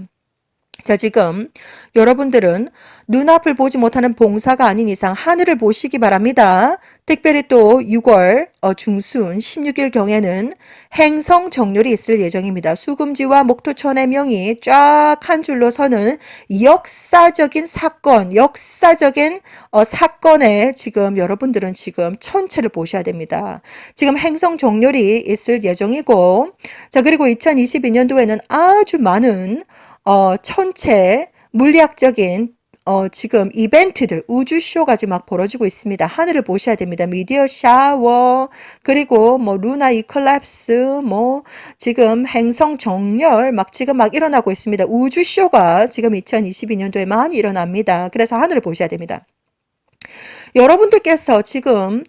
[SPEAKER 1] 자, 지금 여러분들은 눈앞을 보지 못하는 봉사가 아닌 이상 하늘을 보시기 바랍니다. 특별히 또 6월 중순 16일 경에는 행성 정렬이 있을 예정입니다. 수금지와 목토천의 명이 쫙 한 줄로 서는 역사적인 사건, 역사적인 사건에 지금 여러분들은 지금 천체를 보셔야 됩니다. 지금 행성 정렬이 있을 예정이고, 자, 그리고 2022년도에는 아주 많은 천체 물리학적인 지금 이벤트들, 우주쇼가 지금 막 벌어지고 있습니다. 하늘을 보셔야 됩니다. 미디어 샤워, 그리고 뭐 루나 이클랩스, 뭐 지금 행성 정렬 지금 막 일어나고 있습니다. 우주쇼가 지금 2022년도에 많이 일어납니다. 그래서 하늘을 보셔야 됩니다. 여러분들께서 지금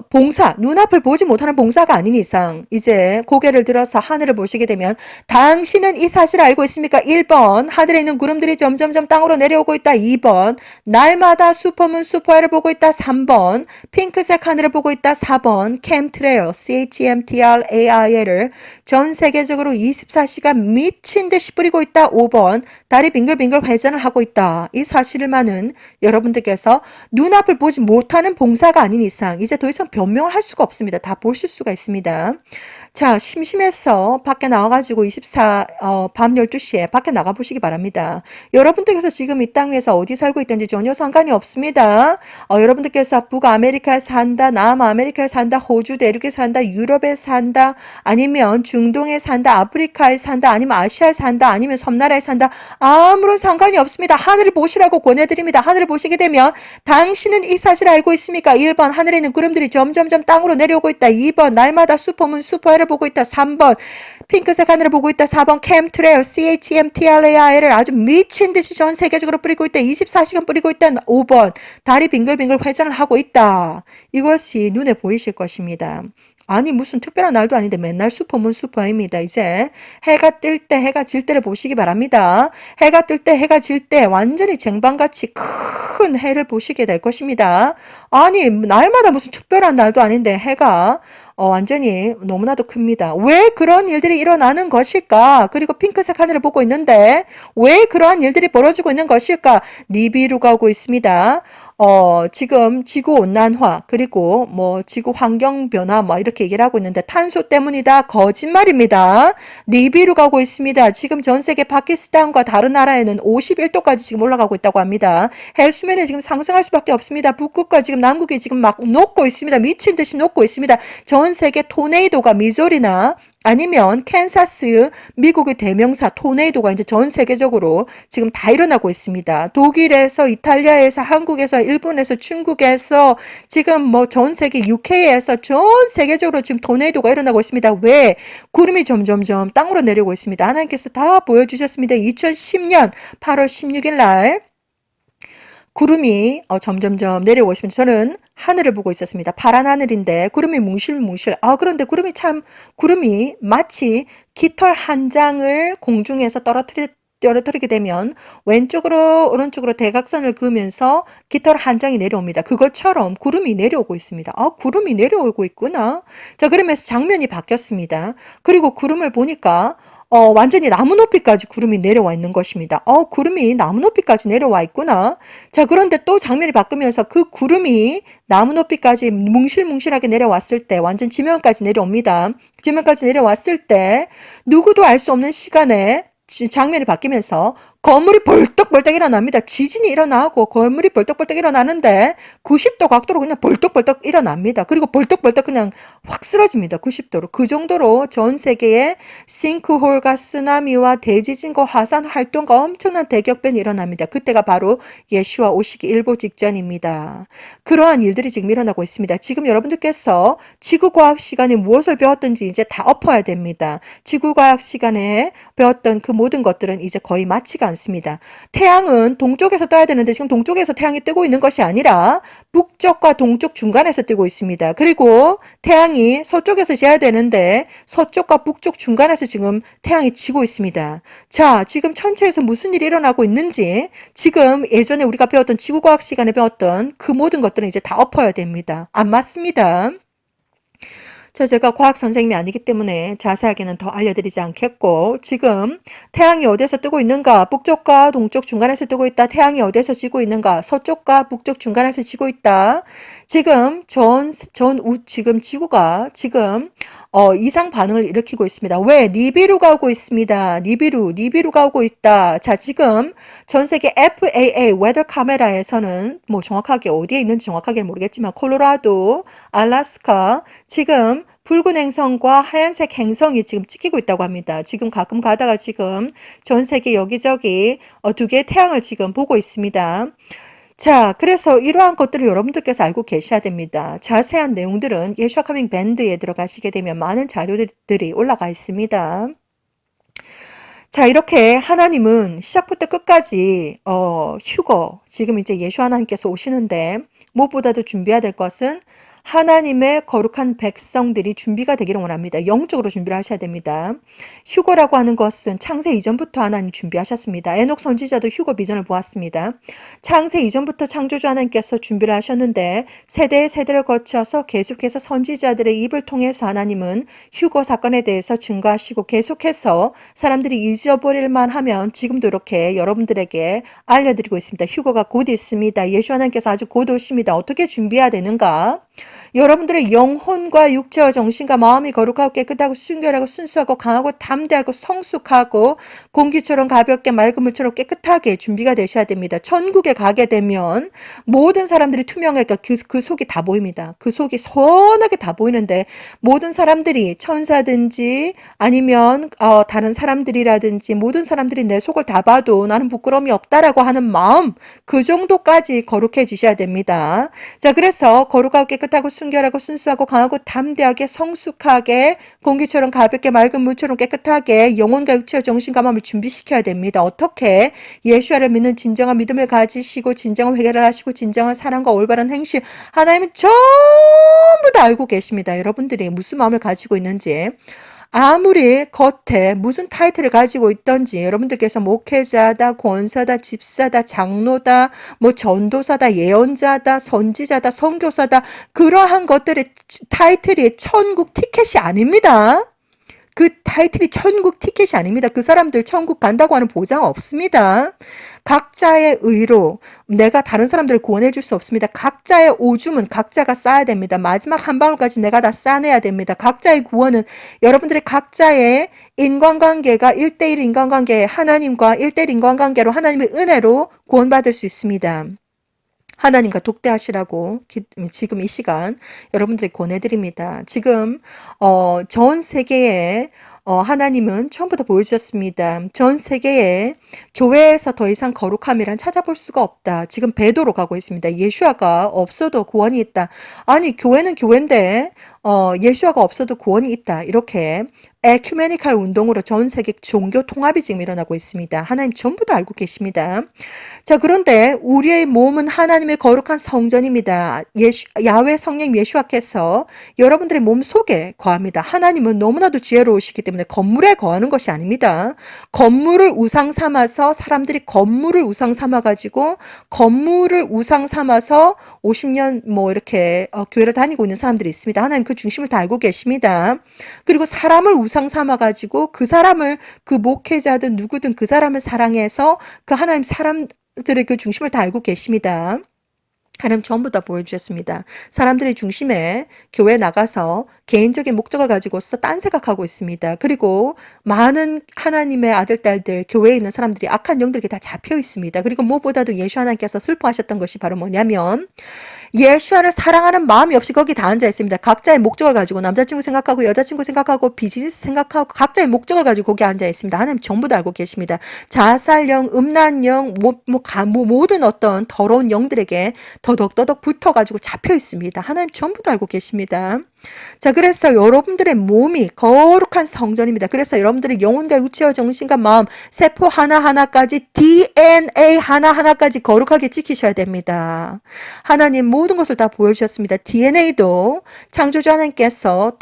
[SPEAKER 1] 봉사, 눈앞을 보지 못하는 봉사가 아닌 이상 이제 고개를 들어서 하늘을 보시게 되면 당신은 이 사실을 알고 있습니까? 1번 하늘에 있는 구름들이 점점점 땅으로 내려오고 있다. 2번 날마다 슈퍼문 슈퍼헬을 보고 있다. 3번 핑크색 하늘을 보고 있다. 4번 캠트레일 CHEMTRAIL을 전 세계적으로 24시간 미친 듯이 뿌리고 있다. 5번 달이 빙글빙글 회전을 하고 있다. 이 사실만은 여러분들께서 눈앞을 보지 못하는 봉사가 아닌 이상 이제 더 이상 변명을 할 수가 없습니다. 다 보실 수가 있습니다. 자, 심심해서 밖에 나와가지고 밤 12시에 밖에 나가보시기 바랍니다. 여러분들께서 지금 이 땅 위에서 어디 살고 있든지 전혀 상관이 없습니다. 여러분들께서 북아메리카에 산다, 남아메리카에 산다, 호주 대륙에 산다, 유럽에 산다, 아니면 중동에 산다, 아프리카에 산다, 아니면 아시아에 산다, 아니면 섬나라에 산다, 아무런 상관이 없습니다. 하늘을 보시라고 권해드립니다. 하늘을 보시게 되면 당신은 이 사실을 알고 있습니까? 1번 하늘에 있는 구름들이 점점점 땅으로 내려오고 있다. 2번 날마다 슈퍼문 슈퍼헬을 보고 있다. 3번 핑크색 하늘을 보고 있다. 4번 캠트레일 CHEMTRAIL을 아주 미친 듯이 전 세계적으로 뿌리고 있다. 24시간 뿌리고 있다. 5번 달이 빙글빙글 회전을 하고 있다. 이것이 눈에 보이실 것입니다. 아니 무슨 특별한 날도 아닌데 맨날 슈퍼문 슈퍼입니다. 이제 해가 뜰 때 해가 질 때를 보시기 바랍니다. 해가 뜰 때 해가 질 때 완전히 쟁반같이 큰 해를 보시게 될 것입니다. 아니 날마다 무슨 특별한 날도 아닌데 해가 완전히 너무나도 큽니다. 왜 그런 일들이 일어나는 것일까? 그리고 핑크색 하늘을 보고 있는데 왜 그러한 일들이 벌어지고 있는 것일까? 니비루가 오고 있습니다. 지금 지구 온난화 그리고 뭐 지구 환경 변화 뭐 이렇게 얘기를 하고 있는데 탄소 때문이다. 거짓말입니다. 니비루 가고 있습니다. 지금 전 세계 파키스탄과 다른 나라에는 51도까지 지금 올라가고 있다고 합니다. 해수면이 지금 상승할 수밖에 없습니다. 북극과 지금 남극이 지금 막 녹고 있습니다. 미친 듯이 녹고 있습니다. 전 세계 토네이도가 미조리나 아니면 캔사스, 미국의 대명사 토네이도가 이제 전 세계적으로 지금 다 일어나고 있습니다. 독일에서, 이탈리아에서, 한국에서, 일본에서, 중국에서, 지금 뭐 전 세계 UK에서 전 세계적으로 지금 토네이도가 일어나고 있습니다. 왜? 구름이 점점점 땅으로 내려오고 있습니다. 하나님께서 다 보여주셨습니다. 2010년 8월 16일 날 구름이 점점점 내려오고 있습니다. 저는 하늘을 보고 있었습니다. 파란 하늘인데 구름이 뭉실뭉실. 그런데 구름이 마치 깃털 한 장을 공중에서 떨어뜨리게 되면 왼쪽으로 오른쪽으로 대각선을 그으면서 깃털 한 장이 내려옵니다. 그것처럼 구름이 내려오고 있습니다. 구름이 내려오고 있구나. 자, 그러면서 장면이 바뀌었습니다. 그리고 구름을 보니까 완전히 나무 높이까지 구름이 내려와 있는 것입니다. 구름이 나무 높이까지 내려와 있구나. 자, 그런데 또 장면이 바뀌면서 그 구름이 나무 높이까지 뭉실뭉실하게 내려왔을 때 완전 지면까지 내려옵니다. 지면까지 내려왔을 때 누구도 알 수 없는 시간에 장면이 바뀌면서 건물이 벌떡벌떡 일어납니다. 지진이 일어나고 건물이 벌떡벌떡 일어나는데 90도 각도로 그냥 벌떡벌떡 일어납니다. 그리고 벌떡벌떡 그냥 확 쓰러집니다. 90도로. 그 정도로 전 세계에 싱크홀과 쓰나미와 대지진과 화산 활동과 엄청난 대격변이 일어납니다. 그때가 바로 예수와 오시기 일보 직전입니다. 그러한 일들이 지금 일어나고 있습니다. 지금 여러분들께서 지구과학 시간에 무엇을 배웠든지 이제 다 엎어야 됩니다. 지구과학 시간에 배웠던 그 모든 것들은 이제 거의 맞지가 않습니다. 태양은 동쪽에서 떠야 되는데 지금 동쪽에서 태양이 뜨고 있는 것이 아니라 북쪽과 동쪽 중간에서 뜨고 있습니다. 그리고 태양이 서쪽에서 져야 되는데 서쪽과 북쪽 중간에서 지금 태양이 지고 있습니다. 자, 지금 천체에서 무슨 일이 일어나고 있는지 지금 예전에 우리가 배웠던 지구과학 시간에 배웠던 그 모든 것들은 이제 다 엎어야 됩니다. 안 맞습니다. 제가 과학 선생님이 아니기 때문에 자세하게는 더 알려드리지 않겠고 지금 태양이 어디에서 뜨고 있는가? 북쪽과 동쪽 중간에서 뜨고 있다. 태양이 어디에서 지고 있는가? 서쪽과 북쪽 중간에서 지고 있다. 지금 지금 지구가 지금 이상 반응을 일으키고 있습니다. 왜? 니비루가 오고 있습니다. 니비루가 오고 있다. 자, 지금 전 세계 FAA 웨더 카메라에서는 뭐 정확하게 어디에 있는지 정확하게는 모르겠지만 콜로라도, 알래스카 지금 붉은 행성과 하얀색 행성이 지금 찍히고 있다고 합니다. 지금 가끔 가다가 지금 전 세계 여기저기 두 개의 태양을 지금 보고 있습니다. 자, 그래서 이러한 것들을 여러분들께서 알고 계셔야 됩니다. 자세한 내용들은 예수와 커밍 밴드에 들어가시게 되면 많은 자료들이 올라가 있습니다. 자, 이렇게 하나님은 시작부터 끝까지 휴거, 지금 이제 예수 하나님께서 오시는데 무엇보다도 준비해야 될 것은 하나님의 거룩한 백성들이 준비가 되기를 원합니다. 영적으로 준비를 하셔야 됩니다. 휴거라고 하는 것은 창세 이전부터 하나님 준비하셨습니다. 에녹 선지자도 휴거 비전을 보았습니다. 창세 이전부터 창조주 하나님께서 준비를 하셨는데 세대의 세대를 거쳐서 계속해서 선지자들의 입을 통해서 하나님은 휴거 사건에 대해서 증거하시고 계속해서 사람들이 잊어버릴만 하면 지금도 이렇게 여러분들에게 알려드리고 있습니다. 휴거가 곧 있습니다. 예수 하나님께서 아주 곧 오십니다. 어떻게 준비해야 되는가? 여러분들의 영혼과 육체와 정신과 마음이 거룩하고 깨끗하고 순결하고 순수하고 강하고 담대하고 성숙하고 공기처럼 가볍게 맑은 물처럼 깨끗하게 준비가 되셔야 됩니다. 천국에 가게 되면 모든 사람들이 투명하니까 그 속이 다 보입니다. 그 속이 선하게 다 보이는데 모든 사람들이 천사든지 아니면 다른 사람들이라든지 모든 사람들이 내 속을 다 봐도 나는 부끄러움이 없다라고 하는 마음 그 정도까지 거룩해지셔야 됩니다. 자, 그래서 거룩하고 깨끗하고 깨끗하고 순결하고 순수하고 강하고 담대하게 성숙하게 공기처럼 가볍게 맑은 물처럼 깨끗하게 영혼과 육체와 정신과 마음을 준비시켜야 됩니다. 어떻게? 예수와를 믿는 진정한 믿음을 가지시고 진정한 회개를 하시고 진정한 사랑과 올바른 행실 하나님은 전부 다 알고 계십니다. 여러분들이 무슨 마음을 가지고 있는지. 아무리 겉에 무슨 타이틀을 가지고 있던지 여러분들께서 목회자다, 권사다, 집사다, 장로다, 뭐 전도사다, 예언자다, 선지자다, 선교사다 그러한 것들의 타이틀이 천국 티켓이 아닙니다. 그 타이틀이 천국 티켓이 아닙니다. 그 사람들 천국 간다고 하는 보장 없습니다. 각자의 의로 내가 다른 사람들을 구원해 줄 수 없습니다. 각자의 오줌은 각자가 싸야 됩니다. 마지막 한 방울까지 내가 다 싸내야 됩니다. 각자의 구원은 여러분들의 각자의 인간관계가 1대1 인간관계 하나님과 1대1 인간관계로 하나님의 은혜로 구원받을 수 있습니다. 하나님과 독대하시라고 지금 이 시간 여러분들에게 권해드립니다. 지금 전 세계에 하나님은 처음부터 보여주셨습니다. 전 세계에 교회에서 더 이상 거룩함이란 찾아볼 수가 없다. 지금 배도로 가고 있습니다. 예수아가 없어도 구원이 있다. 아니 교회는 교회인데 예수아가 없어도 구원이 있다. 이렇게 에큐메니칼 운동으로 전 세계 종교 통합이 지금 일어나고 있습니다. 하나님 전부 다 알고 계십니다. 자, 그런데 우리의 몸은 하나님의 거룩한 성전입니다. 야훼 성령 예수아께서 여러분들의 몸 속에 거합니다. 하나님은 너무나도 지혜로우시기 때문에 건물에 거하는 것이 아닙니다. 건물을 우상 삼아서 사람들이 건물을 우상 삼아가지고 건물을 우상 삼아서 50년 뭐 이렇게 교회를 다니고 있는 사람들이 있습니다. 하나님 그 중심을 다 알고 계십니다. 그리고 사람을 우상 삼아가지고 그 사람을 그 목회자든 누구든 그 사람을 사랑해서 그 하나님 사람들의 그 중심을 다 알고 계십니다. 하나님 전부 다 보여주셨습니다. 사람들의 중심에 교회 나가서 개인적인 목적을 가지고서 딴 생각하고 있습니다. 그리고 많은 하나님의 아들, 딸들, 교회에 있는 사람들이 악한 영들에게 다 잡혀 있습니다. 그리고 무엇보다도 예수 하나님께서 슬퍼하셨던 것이 바로 뭐냐면 예수를 사랑하는 마음이 없이 거기 다 앉아 있습니다. 각자의 목적을 가지고 남자친구 생각하고 여자친구 생각하고 비즈니스 생각하고 각자의 목적을 가지고 거기 앉아 있습니다. 하나님 전부 다 알고 계십니다. 자살령, 음란령, 모든 어떤 더러운 영들에게 더덕더덕 붙어가지고 잡혀 있습니다. 하나님 전부 다 알고 계십니다. 자, 그래서 여러분들의 몸이 거룩한 성전입니다. 그래서 여러분들의 영혼과 육체와 정신과 마음, 세포 하나하나까지 DNA 하나하나까지 거룩하게 지키셔야 됩니다. 하나님 모든 것을 다 보여주셨습니다. DNA도 창조주 하나님께서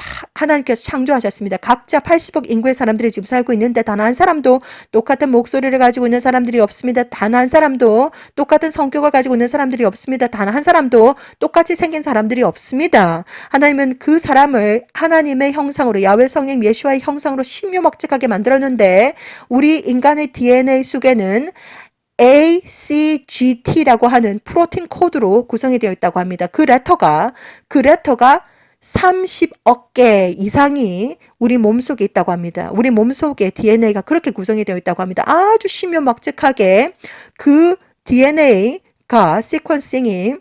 [SPEAKER 1] 창조하셨습니다. 각자 80억 인구의 사람들이 지금 살고 있는데 단 한 사람도 똑같은 목소리를 가지고 있는 사람들이 없습니다. 단 한 사람도 똑같은 성격을 가지고 있는 사람들이 없습니다. 단 한 사람도 똑같이 생긴 사람들이 없습니다. 하나님은 그 사람을 하나님의 형상으로 야훼 성령 예수와의 형상으로 신묘막측하게 만들었는데 우리 인간의 DNA 속에는 ACGT라고 하는 프로틴 코드로 구성이 되어 있다고 합니다. 그 레터가 30억 개 이상이 우리 몸속에 있다고 합니다. 우리 몸속에 DNA가 그렇게 구성이 되어 있다고 합니다. 아주 신묘막측하게 그 DNA가 시퀀싱이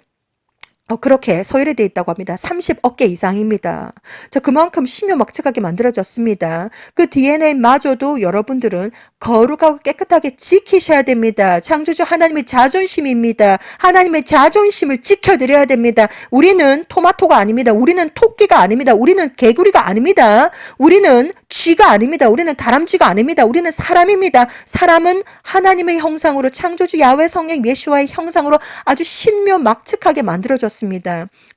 [SPEAKER 1] 그렇게 서열이 되어 있다고 합니다. 30억 개 이상입니다. 자, 그만큼 신묘막측하게 만들어졌습니다. 그 DNA마저도 여러분들은 거룩하고 깨끗하게 지키셔야 됩니다. 창조주 하나님의 자존심입니다. 하나님의 자존심을 지켜드려야 됩니다. 우리는 토마토가 아닙니다. 우리는 토끼가 아닙니다. 우리는 개구리가 아닙니다. 우리는 쥐가 아닙니다. 우리는 다람쥐가 아닙니다. 우리는 사람입니다. 사람은 하나님의 형상으로 창조주 야훼 성령 예수와의 형상으로 아주 신묘막측하게 만들어졌습니다.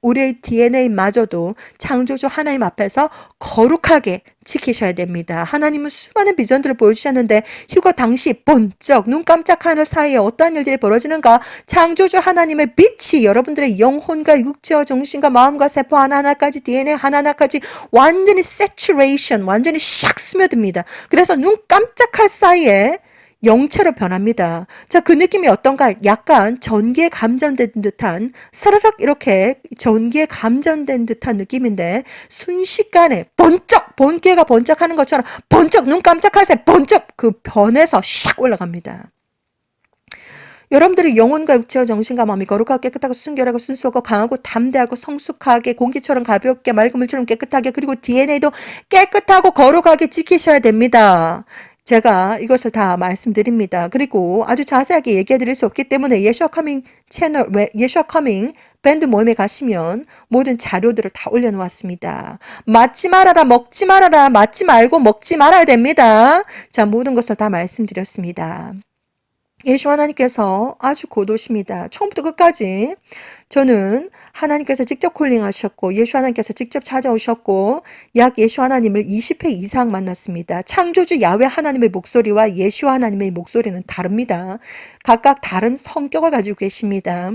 [SPEAKER 1] 우리의 DNA마저도 창조주 하나님 앞에서 거룩하게 지키셔야 됩니다. 하나님은 수많은 비전들을 보여주셨는데 휴거 당시 번쩍 눈 깜짝하는 사이에 어떠한 일들이 벌어지는가? 창조주 하나님의 빛이 여러분들의 영혼과 육체와 정신과 마음과 세포 하나하나까지 DNA 하나하나까지 완전히 saturation, 완전히 샥 스며듭니다. 그래서 눈 깜짝할 사이에 영체로 변합니다. 자, 그 느낌이 어떤가? 약간 전기에 감전된 듯한 스르륵 이렇게 전기에 감전된 듯한 느낌인데 순식간에 번쩍 번개가 번쩍하는 것처럼 번쩍 눈 깜짝할 새 번쩍 그 변해서 샥 올라갑니다. 여러분들의 영혼과 육체와 정신과 마음이 거룩하고 깨끗하고 순결하고 순수하고 강하고 담대하고 성숙하게 공기처럼 가볍게 맑은 물처럼 깨끗하게 그리고 DNA도 깨끗하고 거룩하게 지키셔야 됩니다. 제가 이것을 다 말씀드립니다. 그리고 아주 자세하게 얘기해 드릴 수 없기 때문에 예슈아 커밍 채널, 예슈아 커밍 밴드 모임에 가시면 모든 자료들을 다 올려놓았습니다. 맞지 말아라, 먹지 말아라, 맞지 말고 먹지 말아야 됩니다. 자, 모든 것을 다 말씀드렸습니다. 예수 하나님께서 아주 고도십니다. 처음부터 끝까지 저는 하나님께서 직접 콜링하셨고 예수 하나님께서 직접 찾아오셨고 약 예수 하나님을 20회 이상 만났습니다. 창조주 야훼 하나님의 목소리와 예수 하나님의 목소리는 다릅니다. 각각 다른 성격을 가지고 계십니다.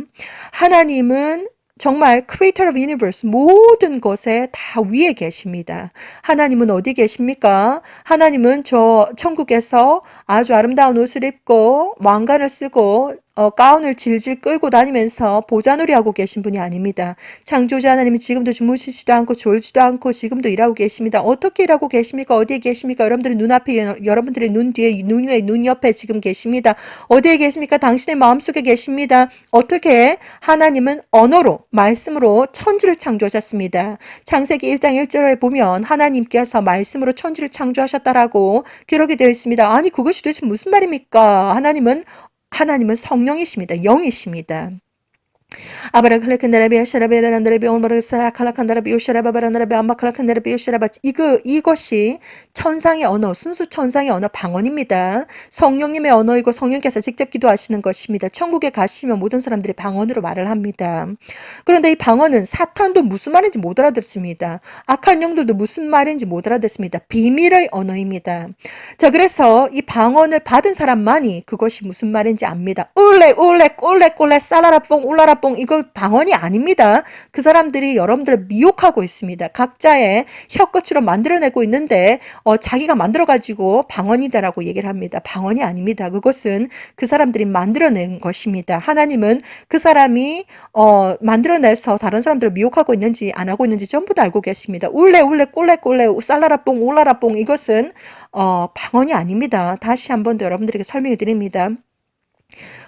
[SPEAKER 1] 하나님은 정말 Creator of Universe 모든 것에 다 위에 계십니다. 하나님은 어디 계십니까? 하나님은 저 천국에서 아주 아름다운 옷을 입고 왕관을 쓰고 가운을 질질 끌고 다니면서 보자놀이하고 계신 분이 아닙니다. 창조자 하나님은 지금도 주무시지도 않고 졸지도 않고 지금도 일하고 계십니다. 어떻게 일하고 계십니까? 어디에 계십니까? 여러분들의 눈앞에, 여러분들의 눈 뒤에, 눈 위에, 눈 옆에 지금 계십니다. 어디에 계십니까? 당신의 마음속에 계십니다. 어떻게? 하나님은 언어로, 말씀으로 천지를 창조하셨습니다. 창세기 1장 1절에 보면 하나님께서 말씀으로 천지를 창조하셨다라고 기록이 되어 있습니다. 아니 그것이 도대체 무슨 말입니까? 하나님은 성령이십니다. 영이십니다. 아바라클레칸다라비 아샤라베라란다라비 오마르사라 칼라칸다라비 오샤라바바라나라비 암마칼라칸다라비 오샤라바 이것이 천상의 언어, 순수 천상의 언어 방언입니다. 성령님의 언어이고 성령께서 직접 기도하시는 것입니다. 천국에 가시면 모든 사람들이 방언으로 말을 합니다. 그런데 이 방언은 사탄도 무슨 말인지 못 알아듣습니다. 악한 영들도 무슨 말인지 못 알아듣습니다. 비밀의 언어입니다. 자, 그래서 이 방언을 받은 사람만이 그것이 무슨 말인지 압니다. 꼴레 살라라뽕 울라라뽕 이거 방언이 아닙니다. 그 사람들이 여러분들을 미혹하고 있습니다. 각자의 혀끝으로 만들어내고 있는데 자기가 만들어가지고 방언이다라고 얘기를 합니다. 방언이 아닙니다. 그것은 그 사람들이 만들어낸 것입니다. 하나님은 그 사람이 만들어내서 다른 사람들을 미혹하고 있는지 안 하고 있는지 전부 다 알고 계십니다. 꼴레 살라라뽕 울라라뽕 이것은 방언이 아닙니다. 다시 한 번 더 여러분들에게 설명해 드립니다.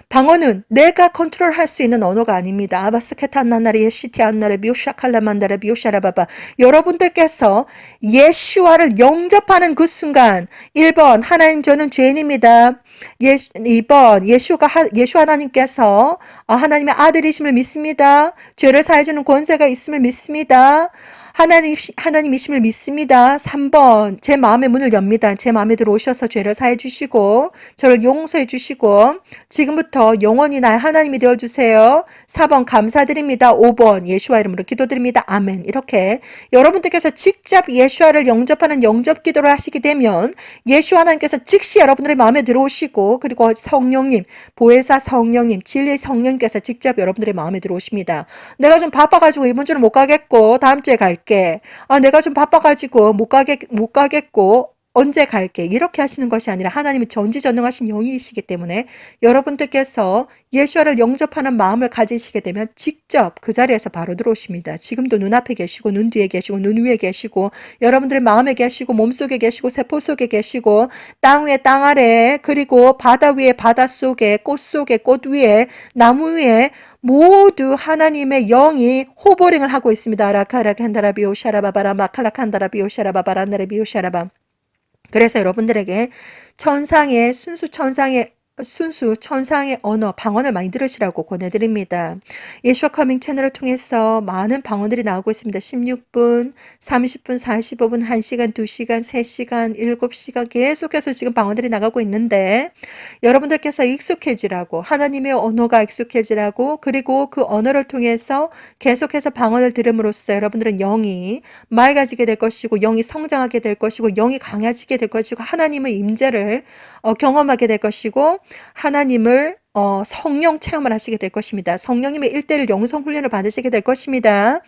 [SPEAKER 1] 방언은 내가 컨트롤할 수 있는 언어가 아닙니다. 아바스케탄나나리 예시티안나레 미오샤칼라만다레 미오샤라바바 여러분들께서 예슈아를 영접하는 그 순간 1번 하나님 저는 죄인입니다. 2번 예수 하나님께서 하나님의 아들이심을 믿습니다. 죄를 사해주는 권세가 있음을 믿습니다. 하나님이심을 믿습니다. 3번 제 마음의 문을 엽니다. 제 마음에 들어오셔서 죄를 사해 주시고 저를 용서해 주시고 지금부터 영원히 나의 하나님이 되어주세요. 4번 감사드립니다. 5번 예수와 이름으로 기도드립니다. 아멘. 이렇게 여러분들께서 직접 예수와를 영접하는 영접 기도를 하시게 되면 예수 하나님께서 즉시 여러분들의 마음에 들어오시고 그리고 성령님, 보혜사 성령님, 진리의 성령님께서 직접 여러분들의 마음에 들어오십니다. 내가 좀 바빠가지고 이번 주는 못 가겠고 다음 주에 갈게. 내가 좀 바빠가지고 못 가겠고 언제 갈게 이렇게 하시는 것이 아니라 하나님은 전지전능하신 영이시기 때문에 여러분들께서 예수와를 영접하는 마음을 가지시게 되면 직접 그 자리에서 바로 들어오십니다. 지금도 눈앞에 계시고 눈 뒤에 계시고 눈 위에 계시고 여러분들의 마음에 계시고 몸속에 계시고 세포 속에 계시고 땅 위에 땅 아래 그리고 바다 위에 바다 속에 꽃 위에 나무 위에 모두 하나님의 영이 호버링을 하고 있습니다. 라카라칸다라비오 샤라바바라 마칼라칸다라비오 샤라바바라나라비오 샤라바 그래서 여러분들에게 순수 천상의 언어, 방언을 많이 들으시라고 권해드립니다. 예수와 커밍 채널을 통해서 많은 방언들이 나오고 있습니다. 16분, 30분, 45분, 1시간, 2시간, 3시간, 7시간 계속해서 지금 방언들이 나가고 있는데 여러분들께서 익숙해지라고 하나님의 언어가 익숙해지라고 그리고 그 언어를 통해서 계속해서 방언을 들음으로써 여러분들은 영이 맑아지게 될 것이고 영이 성장하게 될 것이고 영이 강해지게 될 것이고 하나님의 임재를 경험하게 될 것이고 하나님을 성령 체험을 하시게 될 것입니다. 성령님의 1:1 영성 훈련을 받으시게 될 것입니다.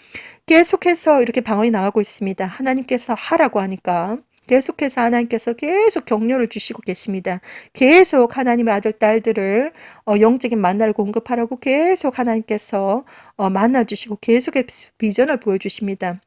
[SPEAKER 1] 계속해서 이렇게 방언이 나가고 있습니다. 하나님께서 하라고 하니까 계속해서 하나님께서 계속 격려를 주시고 계십니다. 계속 하나님의 아들 딸들을 영적인 만나를 공급하라고 계속 하나님께서 만나주시고 계속의 비전을 보여주십니다.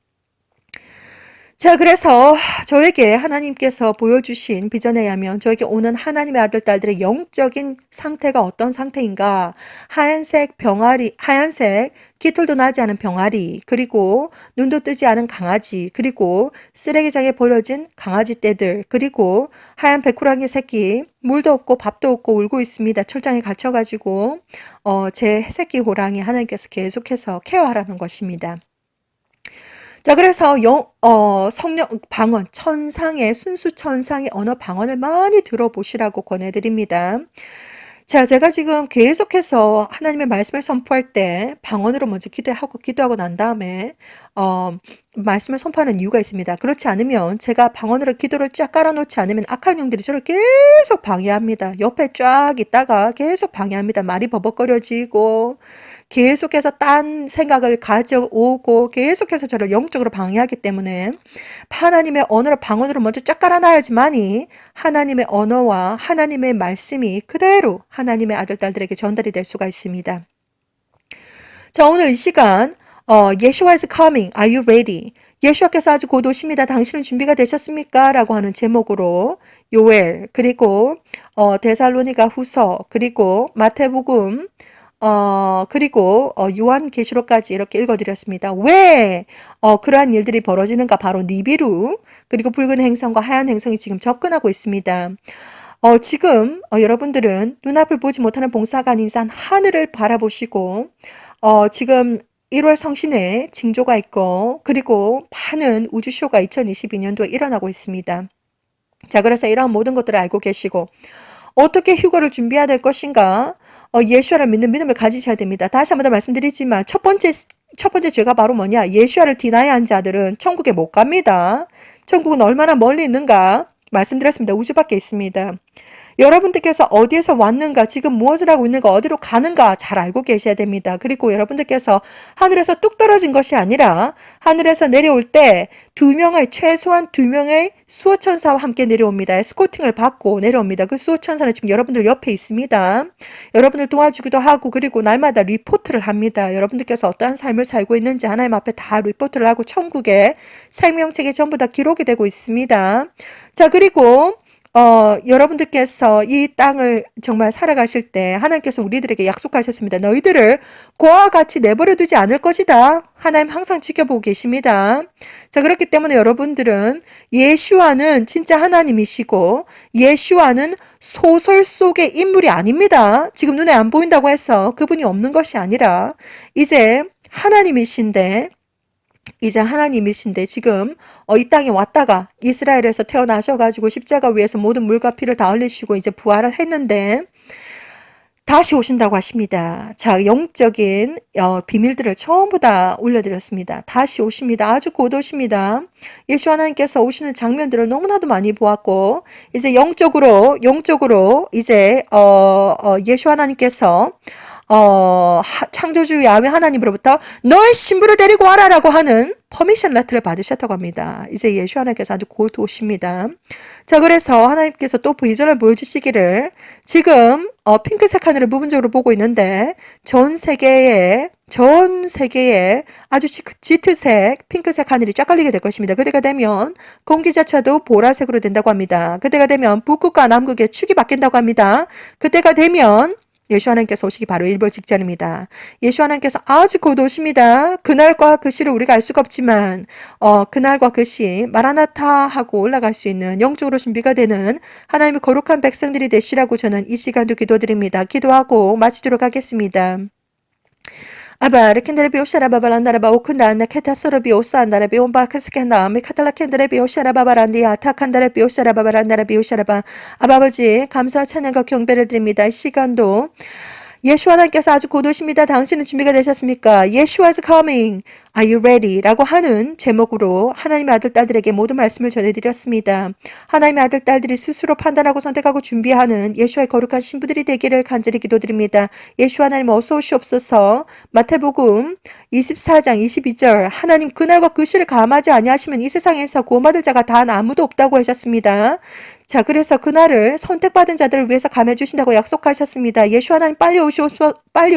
[SPEAKER 1] 자, 그래서 저에게 하나님께서 보여주신 비전에 의하면 저에게 오는 하나님의 아들, 딸들의 영적인 상태가 어떤 상태인가? 하얀색 병아리, 하얀색 깃털도 나지 않은 병아리, 그리고 눈도 뜨지 않은 강아지, 그리고 쓰레기장에 버려진 강아지 떼들, 그리고 하얀 백호랑이 새끼, 물도 없고 밥도 없고 울고 있습니다. 철장에 갇혀가지고, 제 새끼 호랑이 하나님께서 계속해서 케어하라는 것입니다. 자, 그래서 성령, 방언, 천상의, 순수 천상의 언어 방언을 많이 들어보시라고 권해드립니다. 자, 제가 지금 계속해서 하나님의 말씀을 선포할 때 방언으로 먼저 기도하고 난 다음에, 말씀을 선포하는 이유가 있습니다. 그렇지 않으면 제가 방언으로 기도를 쫙 깔아놓지 않으면 악한 영들이 저를 계속 방해합니다. 옆에 쫙 있다가 계속 방해합니다. 말이 버벅거려지고, 계속해서 딴 생각을 가져오고 계속해서 저를 영적으로 방해하기 때문에 하나님의 언어를 방언으로 먼저 쫙 깔아놔야지만이 하나님의 언어와 하나님의 말씀이 그대로 하나님의 아들, 딸들에게 전달이 될 수가 있습니다. 자, 오늘 이 시간 Yeshua is coming. Are you ready? 예수와께서 아주 곧 오십니다. 당신은 준비가 되셨습니까? 라고 하는 제목으로 요엘, 그리고 데살로니가 후서, 그리고 마태복음, 그리고 요한계시록까지 이렇게 읽어드렸습니다. 왜 그러한 일들이 벌어지는가? 바로 니비루, 그리고 붉은 행성과 하얀 행성이 지금 접근하고 있습니다. 지금 여러분들은 눈앞을 보지 못하는 봉사가 아닌 산 하늘을 바라보시고 지금 1월 성신에 징조가 있고, 그리고 많은 우주쇼가 2022년도에 일어나고 있습니다. 자, 그래서 이러한 모든 것들을 알고 계시고 어떻게 휴거를 준비해야 될 것인가? 예수와를 믿는 믿음을 가지셔야 됩니다. 다시 한번 더 말씀드리지만 첫 번째 죄가 바로 뭐냐? 예수와를 디나이한 자들은 천국에 못 갑니다. 천국은 얼마나 멀리 있는가? 말씀드렸습니다. 우주 밖에 있습니다. 여러분들께서 어디에서 왔는가, 지금 무엇을 하고 있는가, 어디로 가는가 잘 알고 계셔야 됩니다. 그리고 여러분들께서 하늘에서 뚝 떨어진 것이 아니라 하늘에서 내려올 때 최소한 두 명의 수호천사와 함께 내려옵니다. 에스코팅을 받고 내려옵니다. 그 수호천사는 지금 여러분들 옆에 있습니다. 여러분을 도와주기도 하고, 그리고 날마다 리포트를 합니다. 여러분들께서 어떠한 삶을 살고 있는지 하나님 앞에 다 리포트를 하고 천국의 생명책에 전부 다 기록이 되고 있습니다. 자, 그리고 여러분들께서 이 땅을 정말 살아가실 때 하나님께서 우리들에게 약속하셨습니다. 너희들을 고아와 같이 내버려 두지 않을 것이다. 하나님 항상 지켜보고 계십니다. 자, 그렇기 때문에 여러분들은 예슈아는 진짜 하나님이시고 예슈아는 소설 속의 인물이 아닙니다. 지금 눈에 안 보인다고 해서 그분이 없는 것이 아니라 이제 하나님이신데 지금 이 땅에 왔다가 이스라엘에서 태어나셔가지고 십자가 위에서 모든 물과 피를 다 흘리시고 이제 부활을 했는데 다시 오신다고 하십니다. 자, 영적인 비밀들을 전부 다 올려드렸습니다. 다시 오십니다. 아주 곧 오십니다. 예수 하나님께서 오시는 장면들을 너무나도 많이 보았고 이제 영적으로 이제 예수 하나님께서 창조주 야훼 하나님으로부터 너의 신부를 데리고 와라라고 하는 퍼미션 레터를 받으셨다고 합니다. 이제 예수 하나님께서 아주 곧 오십니다. 자, 그래서 하나님께서 또 비전을 보여주시기를 지금 핑크색 하늘을 부분적으로 보고 있는데 전 세계에 아주 짙은색 핑크색 하늘이 쫙 깔리게 될 것입니다. 그때가 되면 공기 자체도 보라색으로 된다고 합니다. 그때가 되면 북극과 남극의 축이 바뀐다고 합니다. 그때가 되면 예수 하나님께서 오시기 바로 일벌 직전입니다. 예수 하나님께서 아주 곧 오십니다. 그날과 그 시를 우리가 알 수가 없지만 그날과 그 시 마라나타 하고 올라갈 수 있는 영적으로 준비가 되는 하나님의 거룩한 백성들이 되시라고 저는 이 시간도 기도드립니다. 기도하고 마치도록 하겠습니다. 아바 르켄드레비 오샤라바바란다라바 오쿤다안나 케타소르비 오사안다라비 온바카스켄다 미카탈라켄드레비 오샤라바바란디 아타칸다레비 오샤라바바란다라비 오샤라바 아버지 감사와 찬양과 경배를 드립니다. 이 시간도 예수 하나님께서 아주 곧 오십니다. 당신은 준비가 되셨습니까? Yeshua is coming. Are you ready? 라고 하는 제목으로 하나님의 아들, 딸들에게 모든 말씀을 전해드렸습니다. 하나님의 아들, 딸들이 스스로 판단하고 선택하고 준비하는 예수와의 거룩한 신부들이 되기를 간절히 기도드립니다. 예수 하나님 어서 오시옵소서. 마태복음 24장 22절 하나님 그날과 그 시를 감하지 아니하시면 이 세상에서 구원받을 자가 단 아무도 없다고 하셨습니다. 자, 그래서 그날을 선택받은 자들을 위해서 감해 주신다고 약속하셨습니다. 예수 하나님 빨리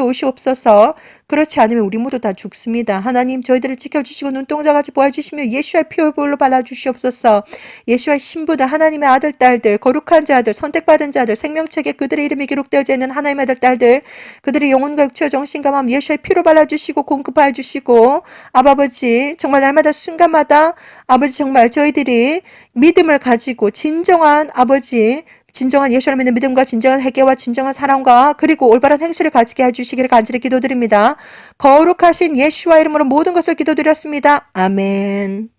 [SPEAKER 1] 오시옵소서. 그렇지 않으면 우리 모두 다 죽습니다. 하나님 저희들을 지켜주시고 눈동자같이 보아주시며 예수의 피볼로 발라주시옵소서. 예수의 신부들, 하나님의 아들, 딸들, 거룩한 자들, 선택받은 자들, 생명책에 그들의 이름이 기록되어져 있는 하나님의 아들, 딸들, 그들의 영혼과 육체와 정신과 마음 예수의 피로 발라주시고 공급하여 주시고 아버지 정말 날마다 순간마다 아버지 정말 저희들이 믿음을 가지고 진정한 아버지 진정한 예수를 믿는 믿음과 진정한 회개와 진정한 사랑과 그리고 올바른 행실을 가지게 해주시기를 간절히 기도드립니다. 거룩하신 예수와 이름으로 모든 것을 기도드렸습니다. 아멘.